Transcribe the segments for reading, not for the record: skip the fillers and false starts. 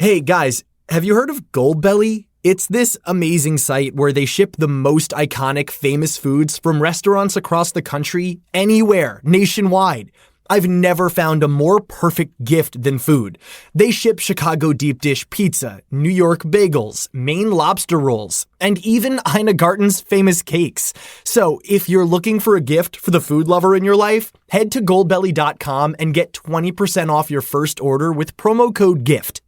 Hey guys, have you heard of Goldbelly? It's this amazing site where they ship the most iconic, famous foods from restaurants across the country, anywhere, nationwide. I've never found a more perfect gift than food. They ship Chicago deep dish pizza, New York bagels, Maine lobster rolls, and even Ina Garten's famous cakes. So if you're looking for a gift for the food lover in your life, head to goldbelly.com and get 20% off your first order with promo code GIFT.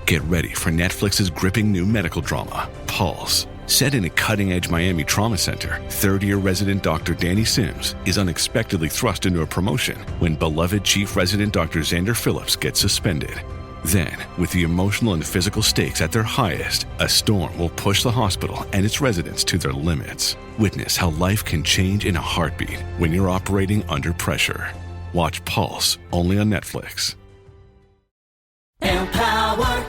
Get ready for Netflix's gripping new medical drama, Pulse. Set in a cutting-edge Miami trauma center, third-year resident Dr. Danny Sims is unexpectedly thrust into a promotion when beloved chief resident Dr. Xander Phillips gets suspended. Then, with the emotional and physical stakes at their highest, a storm will push the hospital and its residents to their limits. Witness how life can change in a heartbeat when you're operating under pressure. Watch Pulse, only on Netflix. Empower.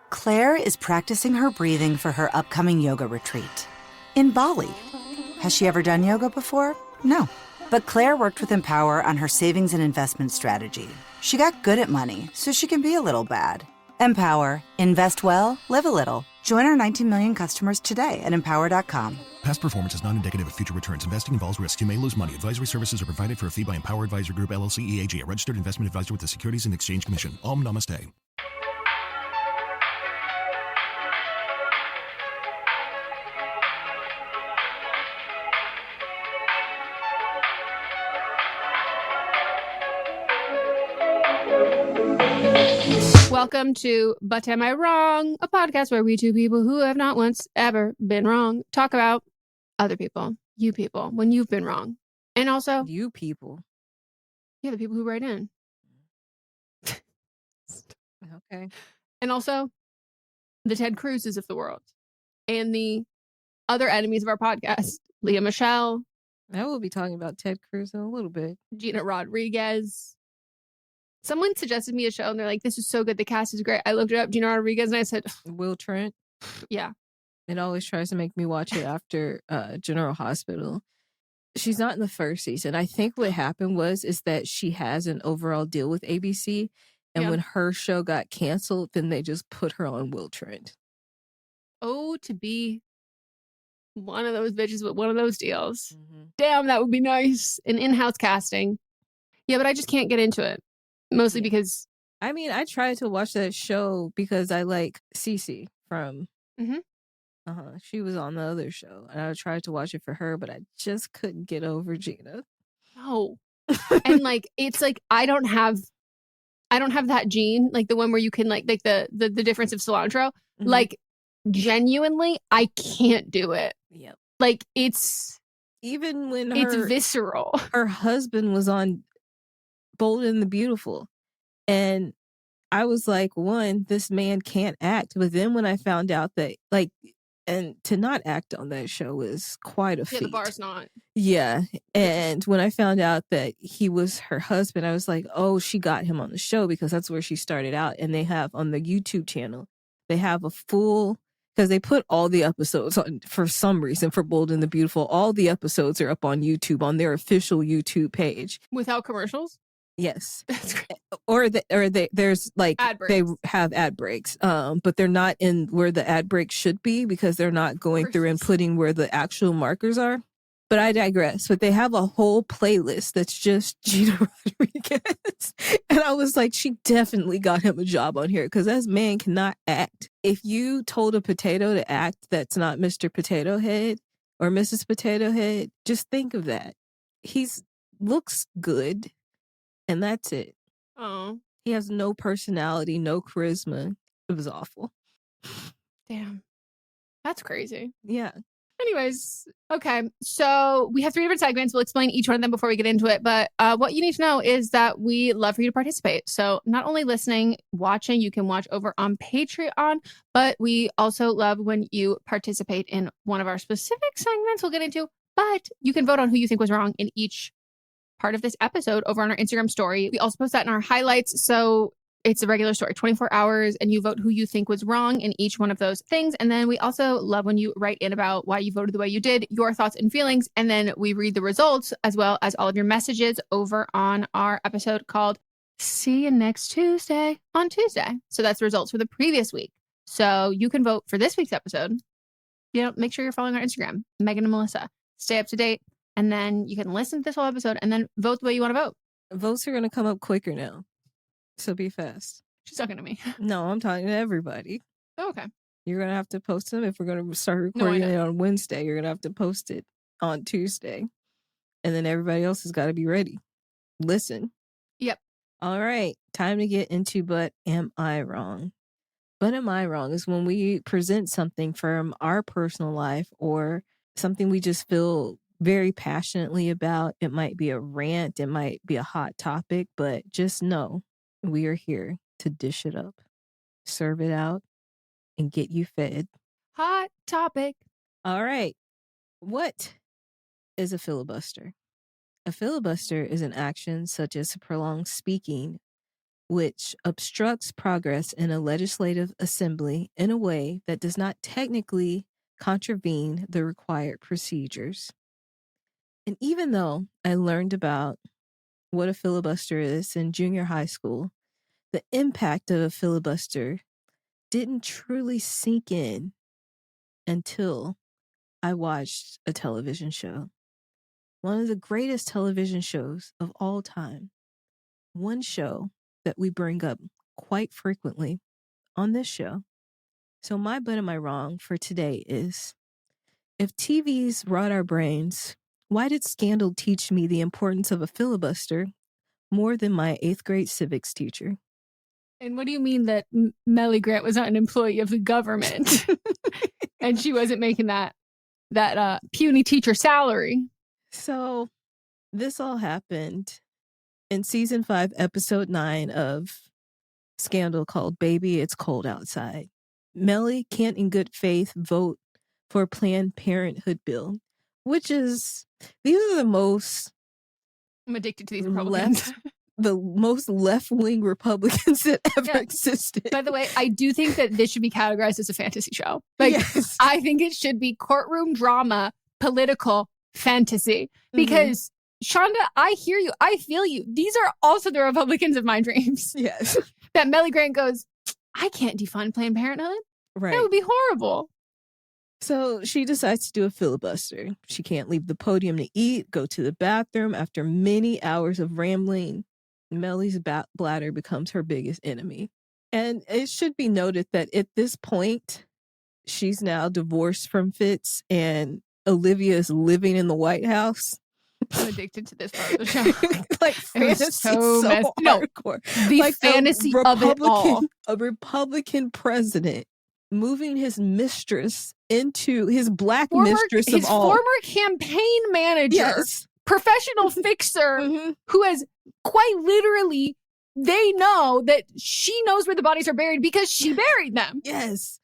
Claire is practicing her breathing for her upcoming yoga retreat in Bali. Has she ever done yoga before? No. But Claire worked with Empower on her savings and investment strategy. She got good at money, so she can be a little bad. Empower. Invest well, live a little. Join our 19 million customers today at empower.com. Past performance is not indicative of future returns. Investing involves risks. You may lose money. Advisory services are provided for a fee by Empower Advisor Group, LLC, EAG, a registered investment advisor with the Securities and Exchange Commission. Om Namaste. Welcome to But Am I Wrong? A podcast where we two people who have not once ever been wrong talk about other people, you people, when you've been wrong. And also... You people. Yeah, the people who write in. Okay. And also the Ted Cruzes of the world. And the other enemies of our podcast. Leah Michelle. I will be talking about Ted Cruz in a little bit. Gina Rodriguez. Someone suggested me a show and they're like, this is so good. The cast is great. I looked it up, Gina Rodriguez, and I said, Will Trent. Yeah. It always tries to make me watch it after General Hospital. She's not in the first season. I think what happened is that she has an overall deal with ABC. And when her show got canceled, then they just put her on Will Trent. Oh, to be one of those bitches with one of those deals. Mm-hmm. Damn, that would be nice. An in-house casting. Yeah, but I just can't get into it. Mostly because... I mean, I tried to watch that show because I like Cece from... Mm-hmm. She was on the other show. And I tried to watch it for her, but I just couldn't get over Gina. No. And like, it's like, I don't have that gene, like the one where you can like the difference of cilantro. Mm-hmm. Like, genuinely, I can't do it. Yep. Like, it's... Even when it's visceral. Her husband was on Bold and the Beautiful. And I was like, one, this man can't act. But then when I found out that, like, and to not act on that show was quite a feat. Yeah, the bar's not. Yeah. And when I found out that he was her husband, I was like, oh, she got him on the show because that's where she started out. And they have on the YouTube channel, they have a full... Because they put all the episodes on, for some reason, for Bold and the Beautiful. All the episodes are up on YouTube, on their official YouTube page. Without commercials? Yes. That's great. There's like, they have ad breaks, but they're not in where the ad breaks should be because they're not going through and putting where the actual markers are. But I digress. But they have a whole playlist that's just Gina Rodriguez. And I was like, she definitely got him a job on here because this man cannot act. If you told a potato to act that's not Mr. Potato Head or Mrs. Potato Head, just think of that. He's looks good. And that's it. Oh. He has no personality, no charisma. It was awful. Damn. That's crazy. Yeah. Anyways, okay. So we have 3 different segments. We'll explain each one of them before we get into it. But what you need to know is that we love for you to participate. So not only listening, watching, you can watch over on Patreon, but we also love when you participate in one of our specific segments we'll get into. But you can vote on who you think was wrong in each part of this episode over on our Instagram story. We also post that in our highlights. So it's a regular story, 24 hours, and you vote who you think was wrong in each one of those things. And then we also love when you write in about why you voted the way you did, your thoughts and feelings. And then we read the results as well as all of your messages over on our episode called see you next Tuesday on Tuesday. So that's the results for the previous week. So you can vote for this week's episode. Make sure you're following our Instagram, Meghan and Melisa. Stay up to date. And then you can listen to this whole episode and then vote the way you want to vote. Votes are going to come up quicker now. So be fast. She's talking to me. No, I'm talking to everybody. Oh, okay. You're going to have to post them. If we're going to start recording it on Wednesday, you're going to have to post it on Tuesday. And then everybody else has got to be ready. Listen. Yep. All right. Time to get into But Am I Wrong? But Am I Wrong is when we present something from our personal life or something we just feel very passionately about. It might be a rant. It might be a hot topic. But just know we are here to dish it up, serve it out, and get you fed. Hot topic. All right. What is a filibuster? A filibuster is an action such as prolonged speaking, which obstructs progress in a legislative assembly in a way that does not technically contravene the required procedures. And even though I learned about what a filibuster is in junior high school, the impact of a filibuster didn't truly sink in until I watched a television show. One of the greatest television shows of all time. One show that we bring up quite frequently on this show. So my But Am I Wrong for today is, if TVs rot our brains, why did Scandall teach me the importance of a filibuster more than my 8th grade civics teacher? And what do you mean that Melly Grant was not an employee of the government and she wasn't making that puny teacher salary? So this all happened in season 5, episode 9 of Scandal, called Baby, It's Cold Outside. Melly can't in good faith vote for a Planned Parenthood bill, which is, these are the most... I'm addicted to these Republicans. The most left-wing Republicans that ever existed. By the way, I do think that this should be categorized as a fantasy show. Yes. I think it should be courtroom drama, political fantasy. Because, Shonda, I hear you. I feel you. These are also the Republicans of my dreams. Yes. That Melly Grant goes, I can't defund Planned Parenthood. Right. That would be horrible. So she decides to do a filibuster. She can't leave the podium to eat, go to the bathroom. After many hours of rambling, Melly's bladder becomes her biggest enemy. And it should be noted that at this point, she's now divorced from Fitz and Olivia is living in the White House. I'm addicted to this part of the show. Like fantasy, so hardcore. The like fantasy of it all. A Republican president moving his mistress into his black mistress of all. His former campaign manager. Yes. Professional fixer who has quite literally, they know that she knows where the bodies are buried because she buried them. Yes.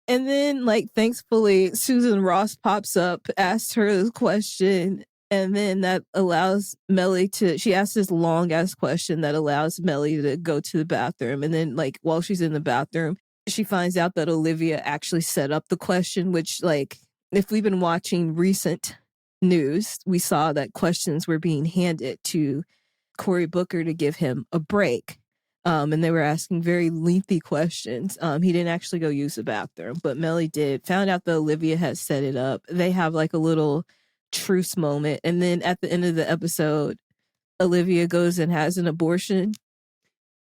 And then, like, thankfully, Susan Ross pops up, asks her the question, and then that allows Melly to, she asks this long ass question that allows Melly to go to the bathroom. And then, like, while she's in the bathroom, she finds out that Olivia actually set up the question, which, like, if we've been watching recent news, we saw that questions were being handed to Cory Booker to give him a break. And they were asking very lengthy questions. He didn't actually go use the bathroom, but Melly did. Found out that Olivia had set it up. They have like a little truce moment. And then at the end of the episode, Olivia goes and has an abortion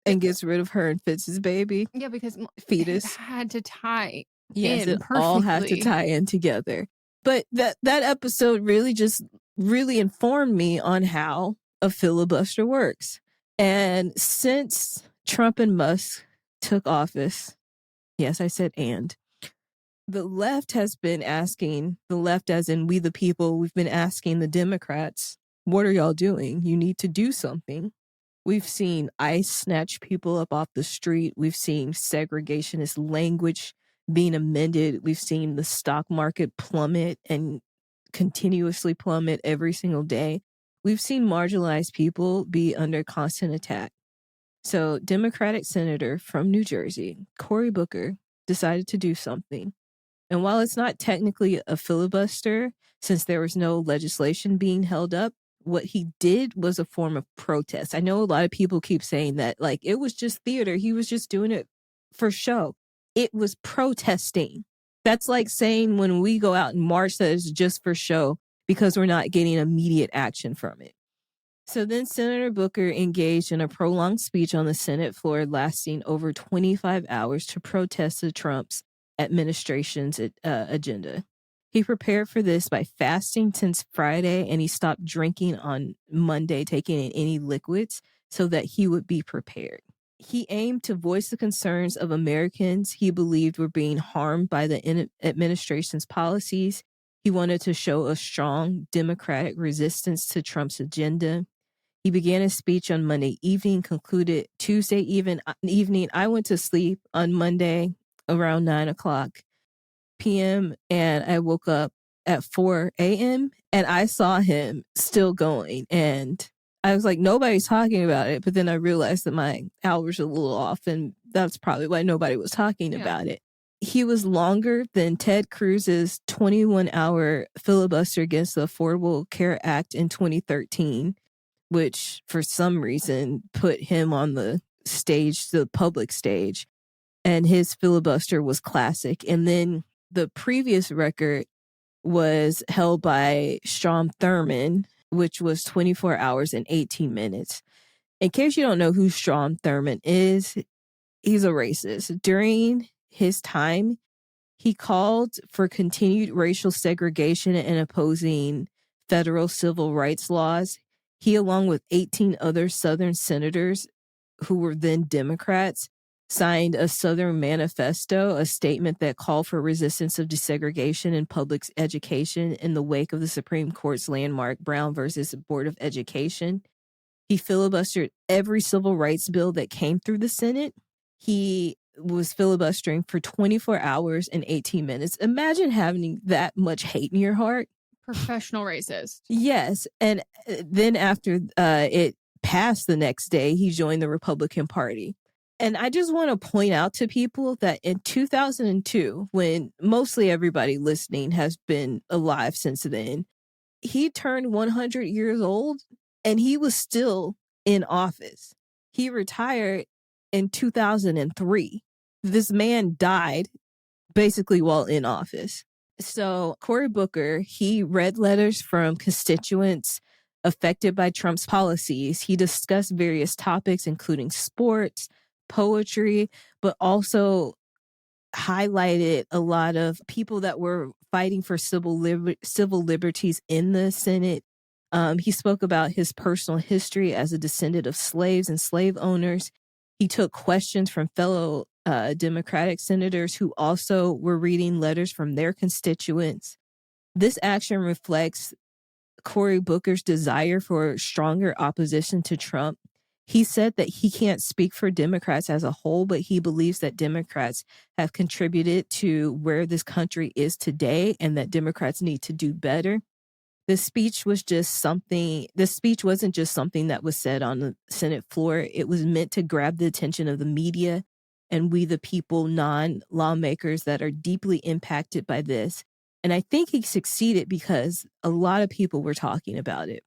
and gets rid of her and Fitz's baby. Yeah, because fetus it had to tie in it perfectly. All had to tie in together. But that episode really informed me on how a filibuster works. And since Trump and Musk took office, yes, I said and, the left has been asking, the left as in we the people, we've been asking the Democrats, what are y'all doing? You need to do something. We've seen ICE snatch people up off the street. We've seen segregationist language being amended. We've seen the stock market plummet and continuously plummet every single day. We've seen marginalized people be under constant attack. So Democratic Senator from New Jersey, Cory Booker, decided to do something. And while it's not technically a filibuster, since there was no legislation being held up, what he did was a form of protest. I know a lot of people keep saying that, like, it was just theater. He was just doing it for show. It was protesting. That's like saying when we go out and march that it's just for show because we're not getting immediate action from it. So then Senator Booker engaged in a prolonged speech on the Senate floor lasting over 25 hours to protest the Trump's administration's agenda. He prepared for this by fasting since Friday, and he stopped drinking on Monday, taking in any liquids so that he would be prepared. He aimed to voice the concerns of Americans he believed were being harmed by the administration's policies. He wanted to show a strong Democratic resistance to Trump's agenda. He began his speech on Monday evening, concluded Tuesday evening. I went to sleep on Monday around 9:00 p.m. and I woke up at 4 a.m. and I saw him still going. And I was like, nobody's talking about it. But then I realized that my hours are a little off, and that's probably why nobody was talking about it. He was longer than Ted Cruz's 21-hour filibuster against the Affordable Care Act in 2013, which for some reason put him on the stage, the public stage. And his filibuster was classic. And then the previous record was held by Strom Thurmond, which was 24 hours and 18 minutes. In case you don't know who Strom Thurmond is, he's a racist. During his time, he called for continued racial segregation and opposing federal civil rights laws. He, along with 18 other Southern senators who were then Democrats, signed a Southern Manifesto, a statement that called for resistance of desegregation in public education in the wake of the Supreme Court's landmark Brown versus Board of Education. He filibustered every civil rights bill that came through the Senate. He was filibustering for 24 hours and 18 minutes. Imagine having that much hate in your heart. Professional racist. Yes. And then after it passed the next day, he joined the Republican Party. And I just want to point out to people that in 2002, when mostly everybody listening has been alive since then, he turned 100 years old and he was still in office. He retired in 2003. This man died basically while in office. So Cory Booker, he read letters from constituents affected by Trump's policies. He discussed various topics, including sports, poetry, but also highlighted a lot of people that were fighting for civil liberties in the Senate. He spoke about his personal history as a descendant of slaves and slave owners. He took questions from fellow Democratic senators who also were reading letters from their constituents. This action reflects Cory Booker's desire for stronger opposition to Trump. He said that he can't speak for Democrats as a whole, but he believes that Democrats have contributed to where this country is today and that Democrats need to do better. This speech wasn't just something that was said on the Senate floor. It was meant to grab the attention of the media and we the people, non-lawmakers that are deeply impacted by this. And I think he succeeded because a lot of people were talking about it.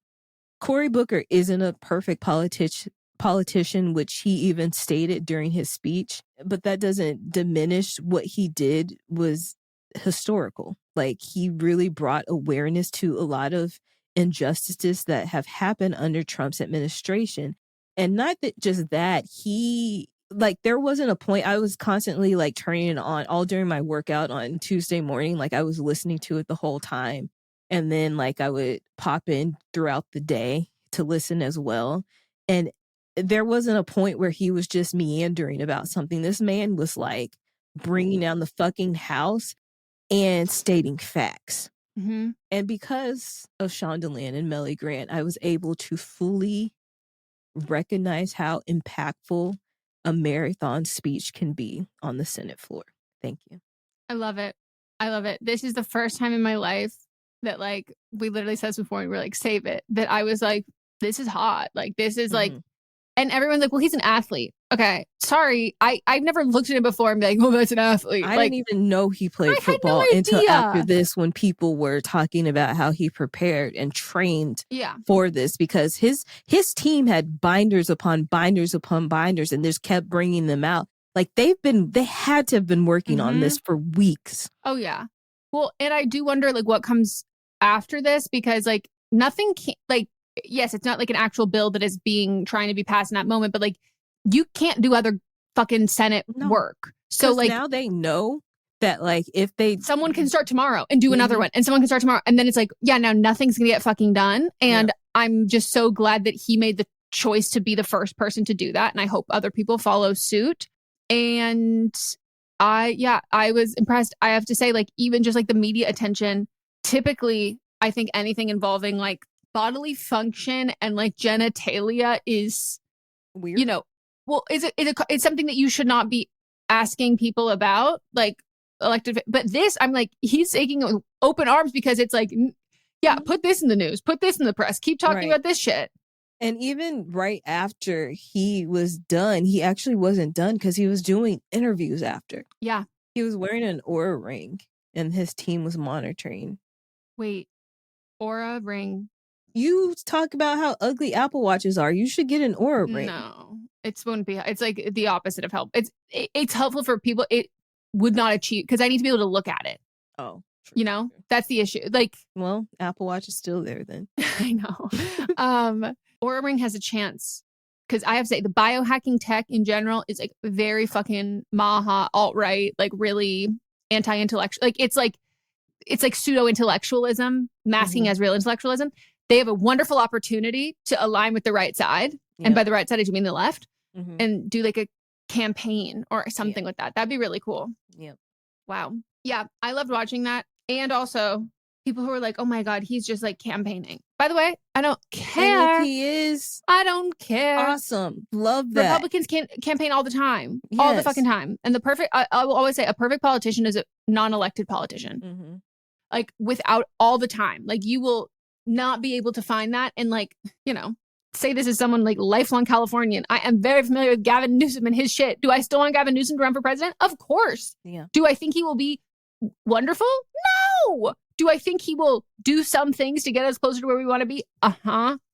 Cory Booker isn't a perfect politician, which he even stated during his speech, but that doesn't diminish what he did was historical. Like, he really brought awareness to a lot of injustices that have happened under Trump's administration. And not that just that, there wasn't a point, I was constantly turning it on all during my workout on Tuesday morning. I was listening to it the whole time. And then I would pop in throughout the day to listen as well. And there wasn't a point where he was just meandering about something. This man was bringing down the fucking house and stating facts. Mm-hmm. And because of Shondaland and Melly Grant, I was able to fully recognize how impactful a marathon speech can be on the Senate floor. Thank you. I love it. This is the first time in my life that we literally said this before, and we're save it, that I was this is hot. This is And everyone's like, well, he's an athlete. Okay, sorry. I've never looked at him before and be like, oh, that's an athlete. I didn't even know he played football until after this, when people were talking about how he prepared and trained for this, because his team had binders upon binders upon binders and just kept bringing them out. Like they had to have been working on this for weeks. Oh, yeah. Well, and I do wonder like what comes after this, because like nothing can, like, yes, it's not like an actual bill that is trying to be passed in that moment, but like you can't do other fucking Senate work. So like now they know that like if someone can start tomorrow and do another one, and someone can start tomorrow, and then it's like, yeah, now nothing's gonna get fucking done. And I'm just so glad that he made the choice to be the first person to do that, and I hope other people follow suit. And I was impressed. I have to say, like, even just like the media attention, typically I think anything involving like bodily function and like genitalia is weird. You know, well, it's something that you should not be asking people about, like elected. But this, I'm like, he's taking open arms, because it's like, yeah, put this in the news, put this in the press, keep talking about this shit. And even right after he was done, he actually wasn't done, because he was doing interviews after. Yeah. He was wearing an Aura ring and his team was monitoring. Wait, Aura ring? You talk about how ugly Apple Watches are. You should get an Aura ring. No, it wouldn't be. It's like the opposite of help. It's helpful for people. It would not achieve, because I need to be able to look at it. Oh. You know, that's the issue. Like, well, Apple Watch is still there then. I know. Aura ring has a chance, because I have to say the biohacking tech in general is like very fucking maha alt-right, like really anti-intellectual. Like it's like pseudo-intellectualism masking as real intellectualism. They have a wonderful opportunity to align with the right side. And by the right side, I do mean the left, and do like a campaign or something with that. That'd be really cool. Yep. Wow. Yeah. I loved watching that. And also people who are like, oh my God, he's just like campaigning. By the way, I don't care. And if he is. I don't care. Awesome. Love that. Republicans campaign all the time. Yes. All the fucking time. And I will always say a perfect politician is a non-elected politician. Like without all the time. Like you will not be able to find that. And like, you know, say this is someone like lifelong Californian. I am very familiar with Gavin Newsom and his shit. Do I still want Gavin Newsom to run for president? Of course. Yeah. Do I think he will be wonderful? No. Do I think he will do some things to get us closer to where we want to be?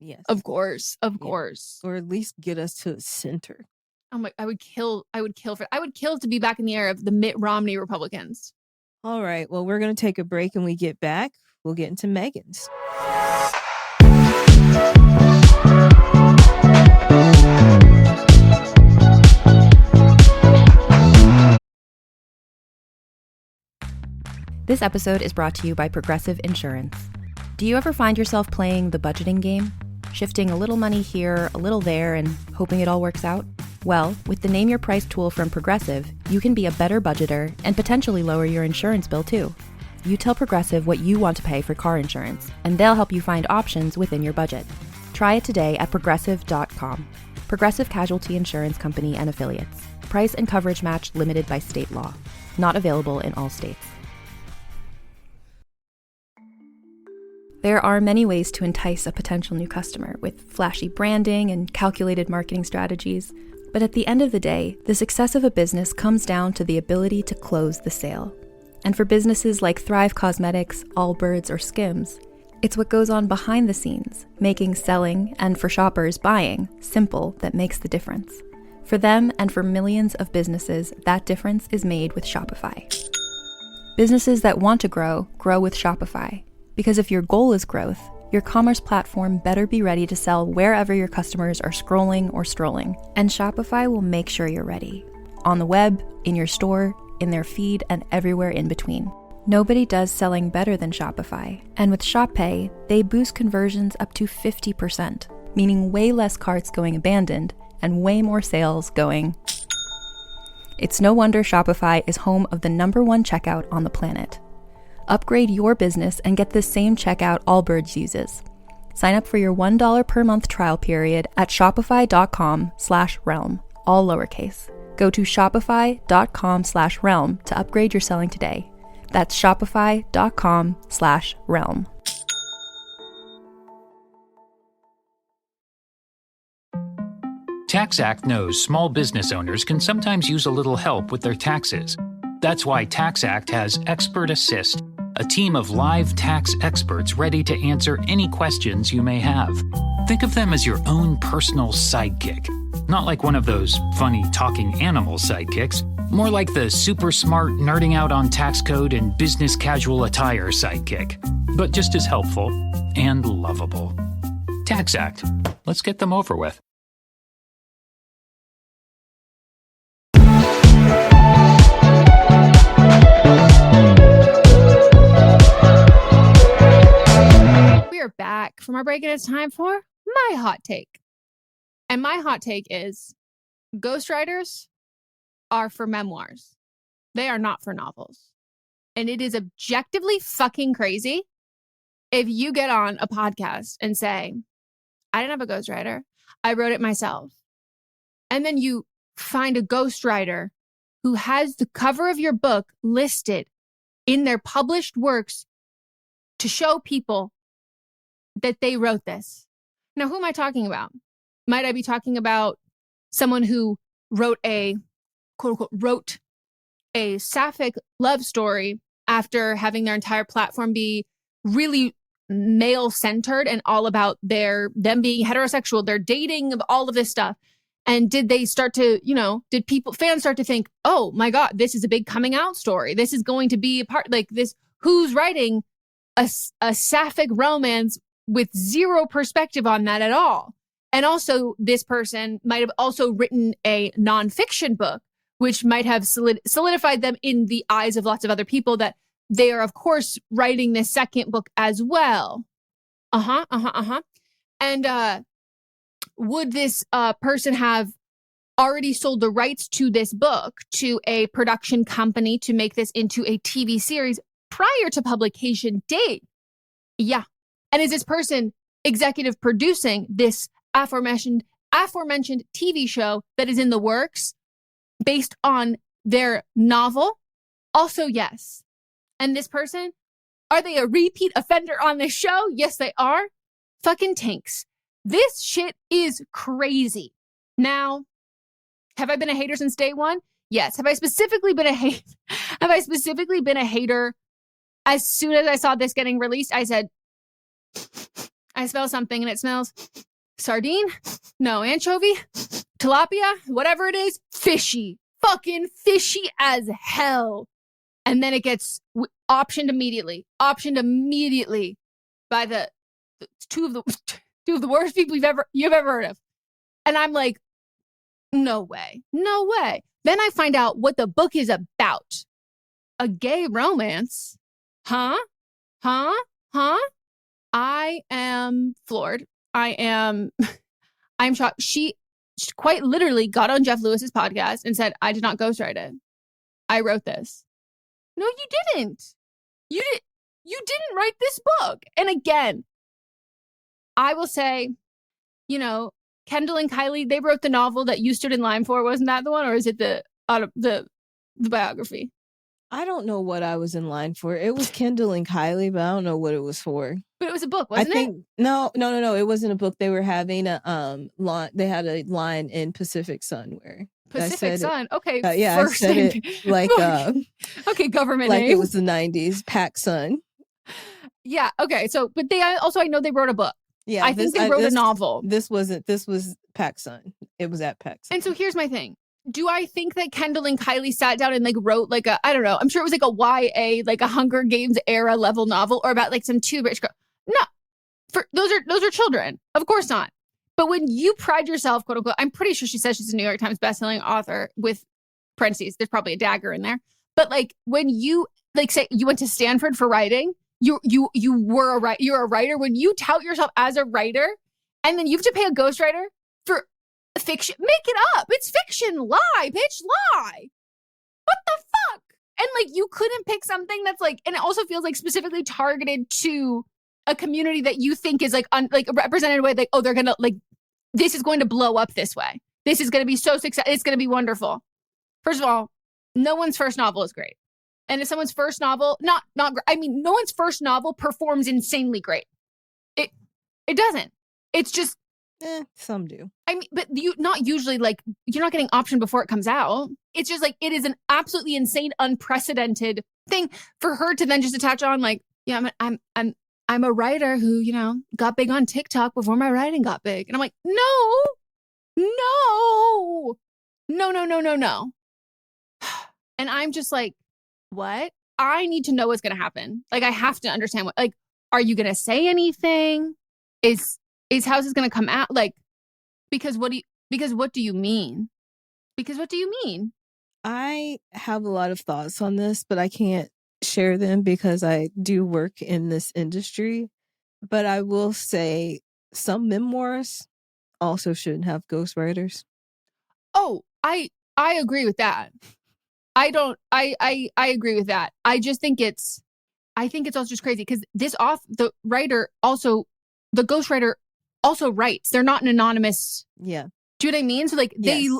Yes. Of course. Of course. Or at least get us to the center. Oh my! I would kill to be back in the era of the Mitt Romney Republicans. All right. Well, we're going to take a break, and we get back, we'll get into Meghan's. This episode is brought to you by Progressive Insurance. Do you ever find yourself playing the budgeting game? Shifting a little money here, a little there, and hoping it all works out? Well, with the Name Your Price tool from Progressive, you can be a better budgeter and potentially lower your insurance bill too. You tell Progressive what you want to pay for car insurance, and they'll help you find options within your budget. Try it today at Progressive.com. Progressive Casualty Insurance Company and Affiliates. Price and coverage match limited by state law. Not available in all states. There are many ways to entice a potential new customer with flashy branding and calculated marketing strategies. But at the end of the day, the success of a business comes down to the ability to close the sale. And for businesses like Thrive Cosmetics, Allbirds, or Skims, it's what goes on behind the scenes, making selling, and for shoppers, buying, simple that makes the difference. For them and for millions of businesses, that difference is made with Shopify. Businesses that want to grow, grow with Shopify. Because if your goal is growth, your commerce platform better be ready to sell wherever your customers are scrolling or strolling. And Shopify will make sure you're ready. On the web, in your store, in their feed, and everywhere in between. Nobody does selling better than Shopify. And with Shop Pay, they boost conversions up to 50%, meaning way less carts going abandoned and way more sales going. It's no wonder Shopify is home of the #1 checkout on the planet. Upgrade your business and get the same checkout Allbirds uses. Sign up for your $1 per month trial period at shopify.com/realm, all lowercase. Go to shopify.com/realm to upgrade your selling today. That's shopify.com/realm. TaxAct knows small business owners can sometimes use a little help with their taxes. That's why TaxAct has Expert Assist, a team of live tax experts ready to answer any questions you may have. Think of them as your own personal sidekick. Not like one of those funny talking animal sidekicks, more like the super smart nerding out on tax code and business casual attire sidekick, but just as helpful and lovable. TaxAct. Let's get them over with. We are back from our break and it's time for my hot take. And my hot take is ghostwriters are for memoirs. They are not for novels. And it is objectively fucking crazy if you get on a podcast and say, I didn't have a ghostwriter. I wrote it myself. And then you find a ghostwriter who has the cover of your book listed in their published works to show people that they wrote this. Now, who am I talking about? Might I be talking about someone who wrote a, quote unquote, wrote a sapphic love story after having their entire platform be really male-centered and all about them being heterosexual, their dating, all of this stuff. And did they start to, did fans start to think, oh my God, this is a big coming out story. This is going to be a part like this. Who's writing a sapphic romance with zero perspective on that at all? And also, this person might have also written a nonfiction book, which might have solidified them in the eyes of lots of other people that they are, of course, writing this second book as well. And would this person have already sold the rights to this book to a production company to make this into a TV series prior to publication date? Yeah. And is this person executive producing this aforementioned TV show that is in the works based on their novel? Also, yes. And this person, are they a repeat offender on this show? Yes, they are. Fucking tanks. This shit is crazy. Now, have I been a hater since day one? Yes. Have I specifically been a hater as soon as I saw this getting released? I said, I smell something and it smells sardine? No, anchovy? Tilapia? Whatever it is, fishy. Fucking fishy as hell. And then it gets optioned immediately by the two of the worst people you've ever heard of. And I'm like, no way. Then I find out what the book is about. A gay romance? Huh? I am floored. I'm shocked. She quite literally got on Jeff Lewis's podcast and said, I did not ghostwrite it. I wrote this. No, you didn't. You didn't write this book. And again, I will say, Kendall and Kylie, they wrote the novel that you stood in line for. Wasn't that the one? Or is it the biography? I don't know what I was in line for. It was Kendall and Kylie, but I don't know what it was for. But it was a book, wasn't it? No. It wasn't a book. They were having they had a line in Pacific Sun where Pacific Sun. Okay. I said it like okay, government like name. It was the 90s, Pac Sun. Yeah. Okay. So, but I know they wrote a book. Yeah. I think they wrote a novel. This was Pac Sun. It was at Pac Sun. And so here's my thing. Do I think that Kendall and Kylie sat down and wrote I don't know, I'm sure it was a YA, a Hunger Games era level novel or about some two rich girls. No, those are children. Of course not. But when you pride yourself, quote unquote, I'm pretty sure she says she's a New York Times bestselling author with parentheses. There's probably a dagger in there. But when you say you went to Stanford for writing, you're a writer. When you tout yourself as a writer, and then you have to pay a ghostwriter for fiction, make it up. It's fiction. Lie, bitch, lie. What the fuck? And you couldn't pick something that's and it also feels specifically targeted to a community that you think is represented way oh, they're gonna this is going to blow up this way. This is going to be so successful. It's going to be wonderful. First of all, no one's first novel is great. And if someone's first novel, no one's first novel performs insanely great. It doesn't. It's just Some do. I mean, but you not usually like you're not getting option before it comes out. It's just like it is an absolutely insane, unprecedented thing for her to then just attach on like, yeah, I'm a writer who, you know, got big on TikTok before my writing got big. And I'm like, no. And I'm just like, what? I need to know what's going to happen. Like, I have to understand what, like, are you going to say anything? Is how's this going to come out? Like, because what do you mean? Because what do you mean? I have a lot of thoughts on this, but I can't share them because I do work in this industry. But I will say some memoirs also shouldn't have ghostwriters. Oh, I agree with that. I agree with that. I think it's also just crazy because the ghostwriter also writes. They're not an anonymous. Yeah. Do you know what I mean? So like yes.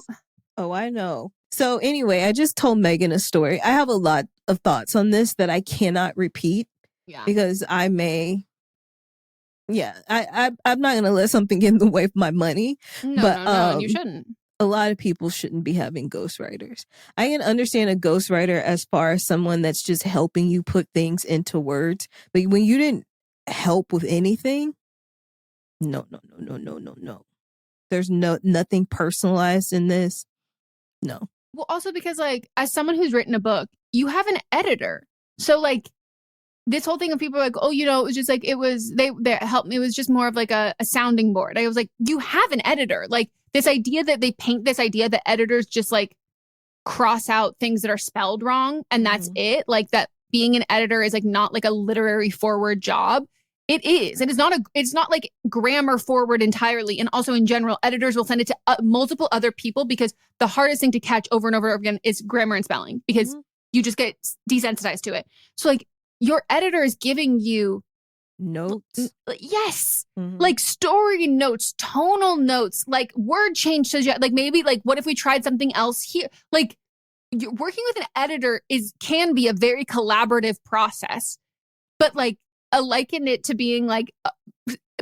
Oh, I know. So anyway, I just told Meghan a story. I have a lot of thoughts on this that I cannot repeat. Yeah. Because I may. Yeah, I'm not going to let something get in the way of my money. No, you shouldn't. A lot of people shouldn't be having ghostwriters. I can understand a ghostwriter as far as someone that's just helping you put things into words. But when you didn't help with anything, no. There's nothing personalized in this. No. Well, also because like as someone who's written a book, you have an editor. So like this whole thing of people are like, oh, you know, it was just like they helped me. It was just more of like a sounding board. I was like, you have an editor. Like this idea that they paint this idea that editors just like cross out things that are spelled wrong and that's it. Like that being an editor is like not like a literary forward job. It is. And it's not like grammar forward entirely. And also in general, editors will send it to multiple other people because the hardest thing to catch over and over again is grammar and spelling because you just get desensitized to it. So like your editor is giving you notes. Yes. Like story notes, tonal notes, like word change. Like maybe like what if we tried something else here? Like working with an editor can be a very collaborative process, but like I liken it to being like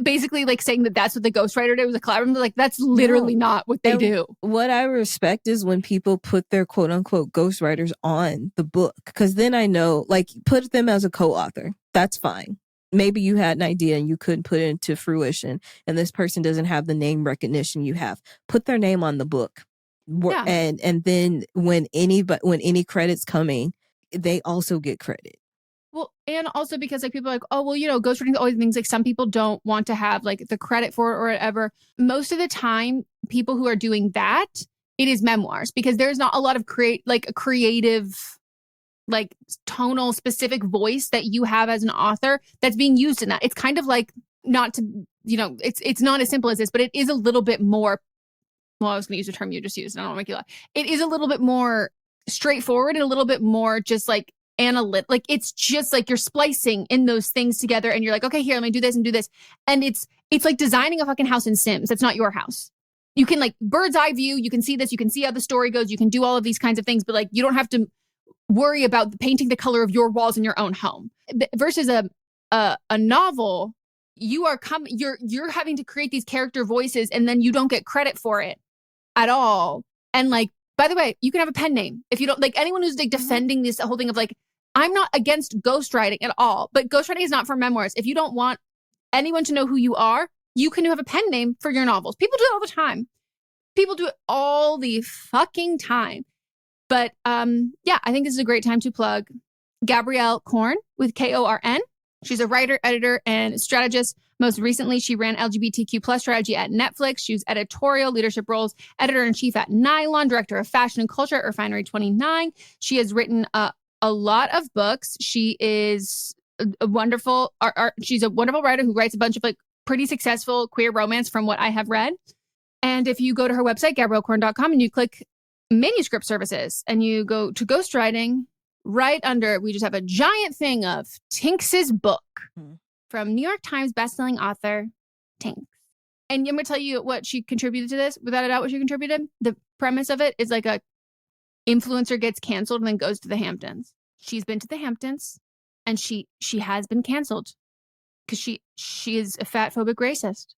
basically like saying that that's what the ghostwriter did was a collaborative. Like that's literally not what they do. What I respect is when people put their quote unquote ghostwriters on the book, because then I know like put them as a co-author. That's fine. Maybe you had an idea and you couldn't put it into fruition and this person doesn't have the name recognition you have. Put their name on the book. Yeah. And then when any credit's coming, they also get credit. Well, and also because like people are like, oh, well, you know, ghostwriting always means like some people don't want to have like the credit for it or whatever. Most of the time, people who are doing that, it is memoirs because there's not a lot of creative, like tonal specific voice that you have as an author that's being used in that. It's kind of like not to, you know, it's not as simple as this, but it is a little bit more. Well, I was going to use the term you just used. I don't want to make you laugh. It is a little bit more straightforward and a little bit more just like like it's just like you're splicing in those things together and you're like, okay, here, let me do this and do this. And it's like designing a fucking house in Sims. That's not your house. You can like bird's eye view. You can see this. You can see how the story goes. You can do all of these kinds of things, but like you don't have to worry about painting the color of your walls in your own home. Versus a novel, you're having to create these character voices and then you don't get credit for it at all. And like, by the way, you can have a pen name if you don't like anyone who's like defending this whole thing of like, I'm not against ghostwriting at all, but ghostwriting is not for memoirs. If you don't want anyone to know who you are, you can have a pen name for your novels. People do it all the time. People do it all the fucking time. But yeah, I think this is a great time to plug Gabrielle Korn with Korn. She's a writer, editor, and strategist. Most recently, she ran LGBTQ plus strategy at Netflix. She was editorial leadership roles, editor-in-chief at Nylon, director of fashion and culture at Refinery 29. She has written a lot of books. She is a wonderful she's a wonderful writer who writes a bunch of like pretty successful queer romance from what I have read. And if you go to her website, GabrielleKorn.com, and you click manuscript services and you go to ghostwriting, right under, we just have a giant thing of Tinks's book from New York Times bestselling author Tinks. And I'm going to tell you what she contributed to this. Without a doubt, what she contributed. The premise of it is like a influencer gets canceled and then goes to the Hamptons. She's been to the Hamptons and she has been canceled because she is a fat phobic racist.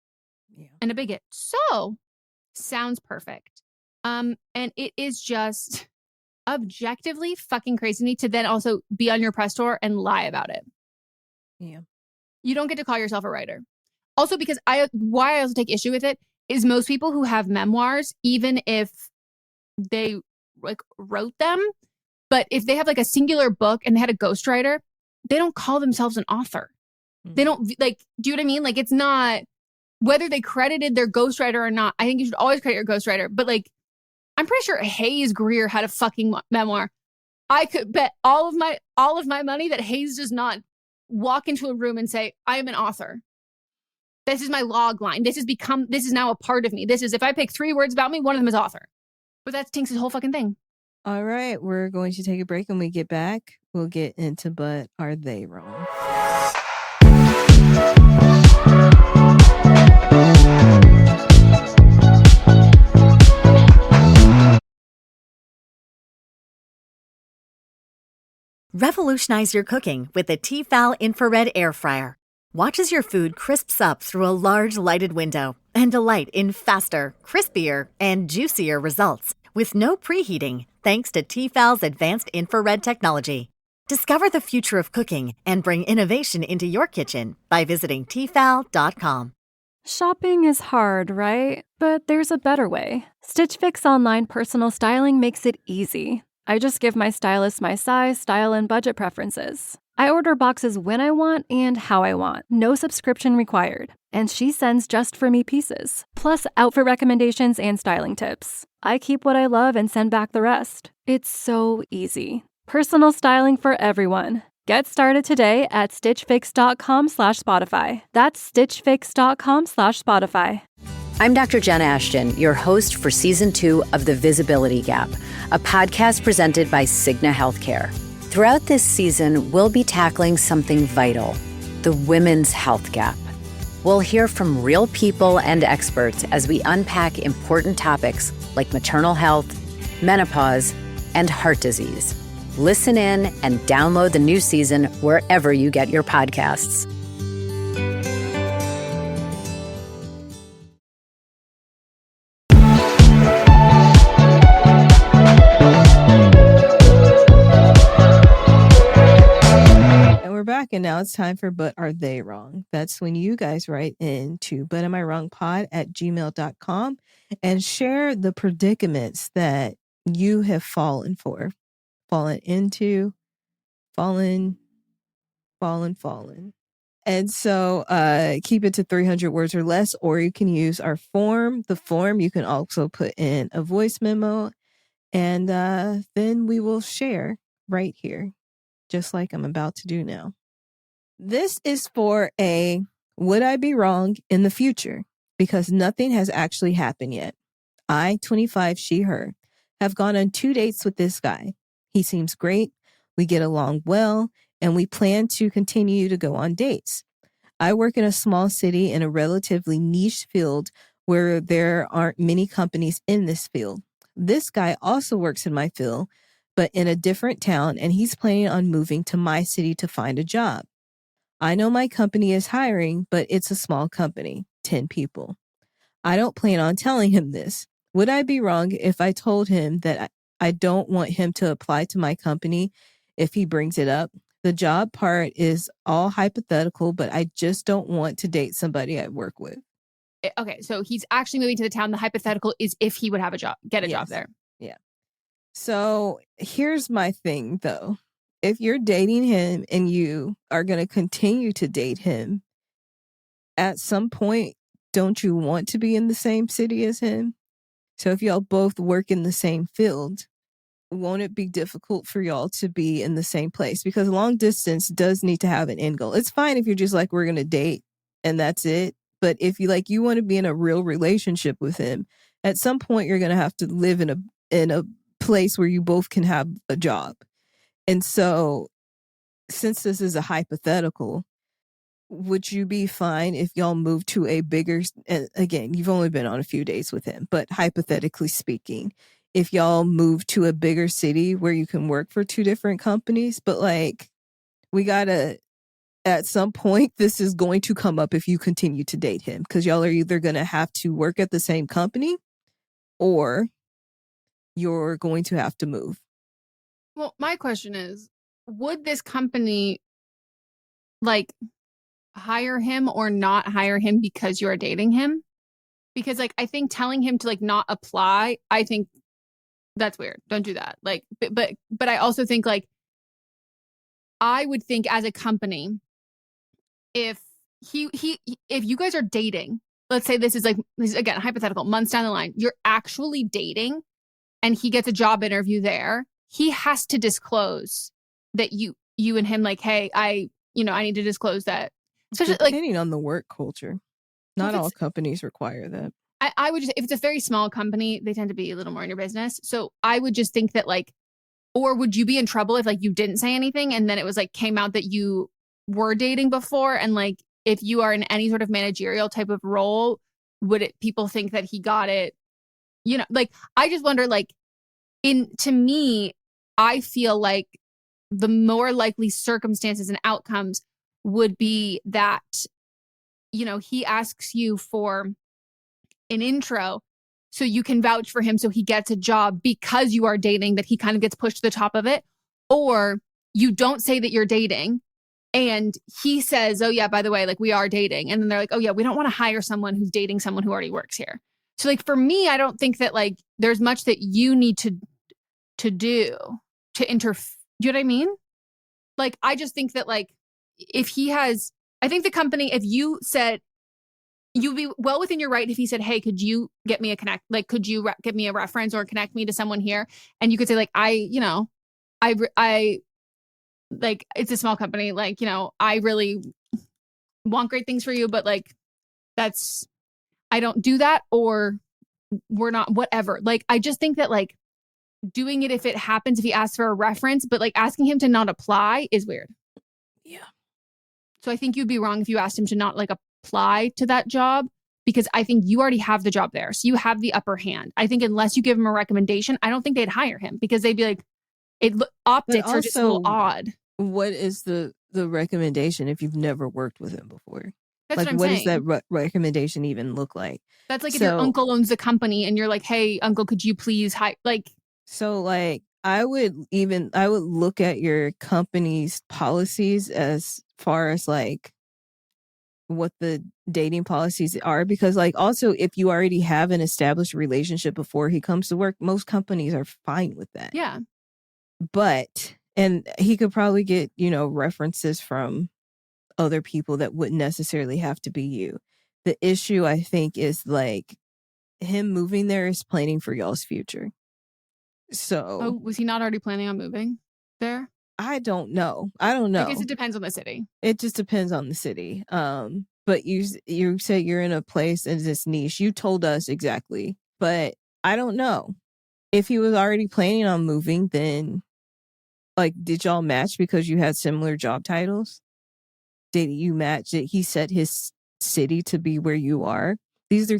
and a bigot. So, sounds perfect. And it is just objectively fucking crazy to me to then also be on your press tour and lie about it. Yeah. You don't get to call yourself a writer. Also, because why I also take issue with it is most people who have memoirs, even if they like wrote them, but if they have like a singular book and they had a ghostwriter, they don't call themselves an author. They don't like, do you know what I mean? Like, it's not whether they credited their ghostwriter or not. I think you should always credit your ghostwriter, but like, I'm pretty sure Hayes Greer had a fucking memoir. I could bet all of my money that Hayes does not walk into a room and say, I am an author. This is my log line. This is now a part of me. This is, if I pick 3 words about me, one of them is author. But that's Tinks' whole fucking thing. All right, we're going to take a break. When we get back, we'll get into But Are They Wrong? Revolutionize your cooking with the Tefal infrared air fryer. Watch as your food crisps up through a large lighted window and delight in faster, crispier, and juicier results with no preheating thanks to Tefal's advanced infrared technology. Discover the future of cooking and bring innovation into your kitchen by visiting Tefal.com. Shopping is hard, right? But there's a better way. Stitch Fix online personal styling makes it easy. I just give my stylist my size, style, and budget preferences. I order boxes when I want and how I want. No subscription required. And she sends just for me pieces, plus outfit recommendations and styling tips. I keep what I love and send back the rest. It's so easy. Personal styling for everyone. Get started today at stitchfix.com/Spotify. That's stitchfix.com/Spotify. I'm Dr. Jen Ashton, your host for Season 2 of The Visibility Gap, a podcast presented by Cigna Healthcare. Throughout this season, we'll be tackling something vital, the women's health gap. We'll hear from real people and experts as we unpack important topics like maternal health, menopause, and heart disease. Listen in and download the new season wherever you get your podcasts. Back, and now it's time for But Are They Wrong? That's when you guys write into butamiwrongpod@gmail.com and share the predicaments that you have fallen into. And so keep it to 300 words or less, or you can use our form. The form, you can also put in a voice memo, and then we will share right here, just like I'm about to do now. This is for a would I be wrong in the future? Because nothing has actually happened yet. I, 25, she, her, have gone on 2 dates with this guy. He seems great. We get along well, and we plan to continue to go on dates. I work in a small city in a relatively niche field where there aren't many companies in this field. This guy also works in my field, but in a different town, and he's planning on moving to my city to find a job. I know my company is hiring, but it's a small company, 10 people. I don't plan on telling him this. Would I be wrong if I told him that I don't want him to apply to my company if he brings it up? The job part is all hypothetical, but I just don't want to date somebody I work with. Okay, so he's actually moving to the town. The hypothetical is if he would have a job, get a job there. Yeah. So here's my thing, though. If you're dating him and you are going to continue to date him, at some point, don't you want to be in the same city as him? So if y'all both work in the same field, won't it be difficult for y'all to be in the same place? Because long distance does need to have an end goal. It's fine if you're just like, we're going to date and that's it. But if you want to be in a real relationship with him, at some point you're going to have to live in a place where you both can have a job. And so, since this is a hypothetical, would you be fine if y'all moved to a bigger, and again, you've only been on a few days with him, but hypothetically speaking, if y'all moved to a bigger city where you can work for 2 different companies, but like, we gotta at some point, this is going to come up if you continue to date him, because y'all are either going to have to work at the same company or you're going to have to move. Well, my question is, would this company like hire him or not hire him because you are dating him? Because like I think telling him to like not apply, I think that's weird. Don't do that. Like, but I also think like I would think as a company, if if you guys are dating, let's say this is again hypothetical, months down the line, you're actually dating, and he gets a job interview there, he has to disclose that you and him like, hey, I need to disclose that. Especially depending on the work culture. Not all companies require that. I would just, if it's a very small company, they tend to be a little more in your business. So I would just think that like, or would you be in trouble if like you didn't say anything and then it was like came out that you were dating before? And like, if you are in any sort of managerial type of role, would people think that he got it? Like, I just wonder, like, to me, I feel like the more likely circumstances and outcomes would be that, he asks you for an intro so you can vouch for him so he gets a job because you are dating, that he kind of gets pushed to the top of it. Or you don't say that you're dating and he says, oh yeah, by the way, like we are dating. And then they're like, oh yeah, we don't want to hire someone who's dating someone who already works here. So like for me, I don't think that like there's much that you need to do to interfere. Do you know what I mean? Like, I just think that like if he has, I think the company, if you said, you'd be well within your right if he said, hey, could you get me a connect? Like, could you give me a reference or connect me to someone here? And you could say like, I like, it's a small company. Like, I really want great things for you, but like, I don't do that, or we're not, whatever. Like, I just think that like doing it if it happens, if he asks for a reference, but like asking him to not apply is weird. Yeah. So I think you'd be wrong if you asked him to not like apply to that job, because I think you already have the job there. So you have the upper hand. I think unless you give him a recommendation, I don't think they'd hire him, because they'd be like, optics are just a little odd. What is the recommendation if you've never worked with him before? That's like, what I'm what saying. does that recommendation even look like? That's like if your uncle owns the company and you're like, hey, uncle, could you please hire? Like, so like, I would look at your company's policies as far as like what the dating policies are, because like also if you already have an established relationship before he comes to work, most companies are fine with that. Yeah. But, and he could probably get, references from other people that wouldn't necessarily have to be you. The issue, I think, is like him moving there is planning for y'all's future. So, was he not already planning on moving there? I don't know. I guess it depends on the city. It just depends on the city. But you say you're in a place in this niche. You told us exactly, but I don't know. If he was already planning on moving, then like, did y'all match because you had similar job titles? Did you match? Did he set his city to be where you are? These are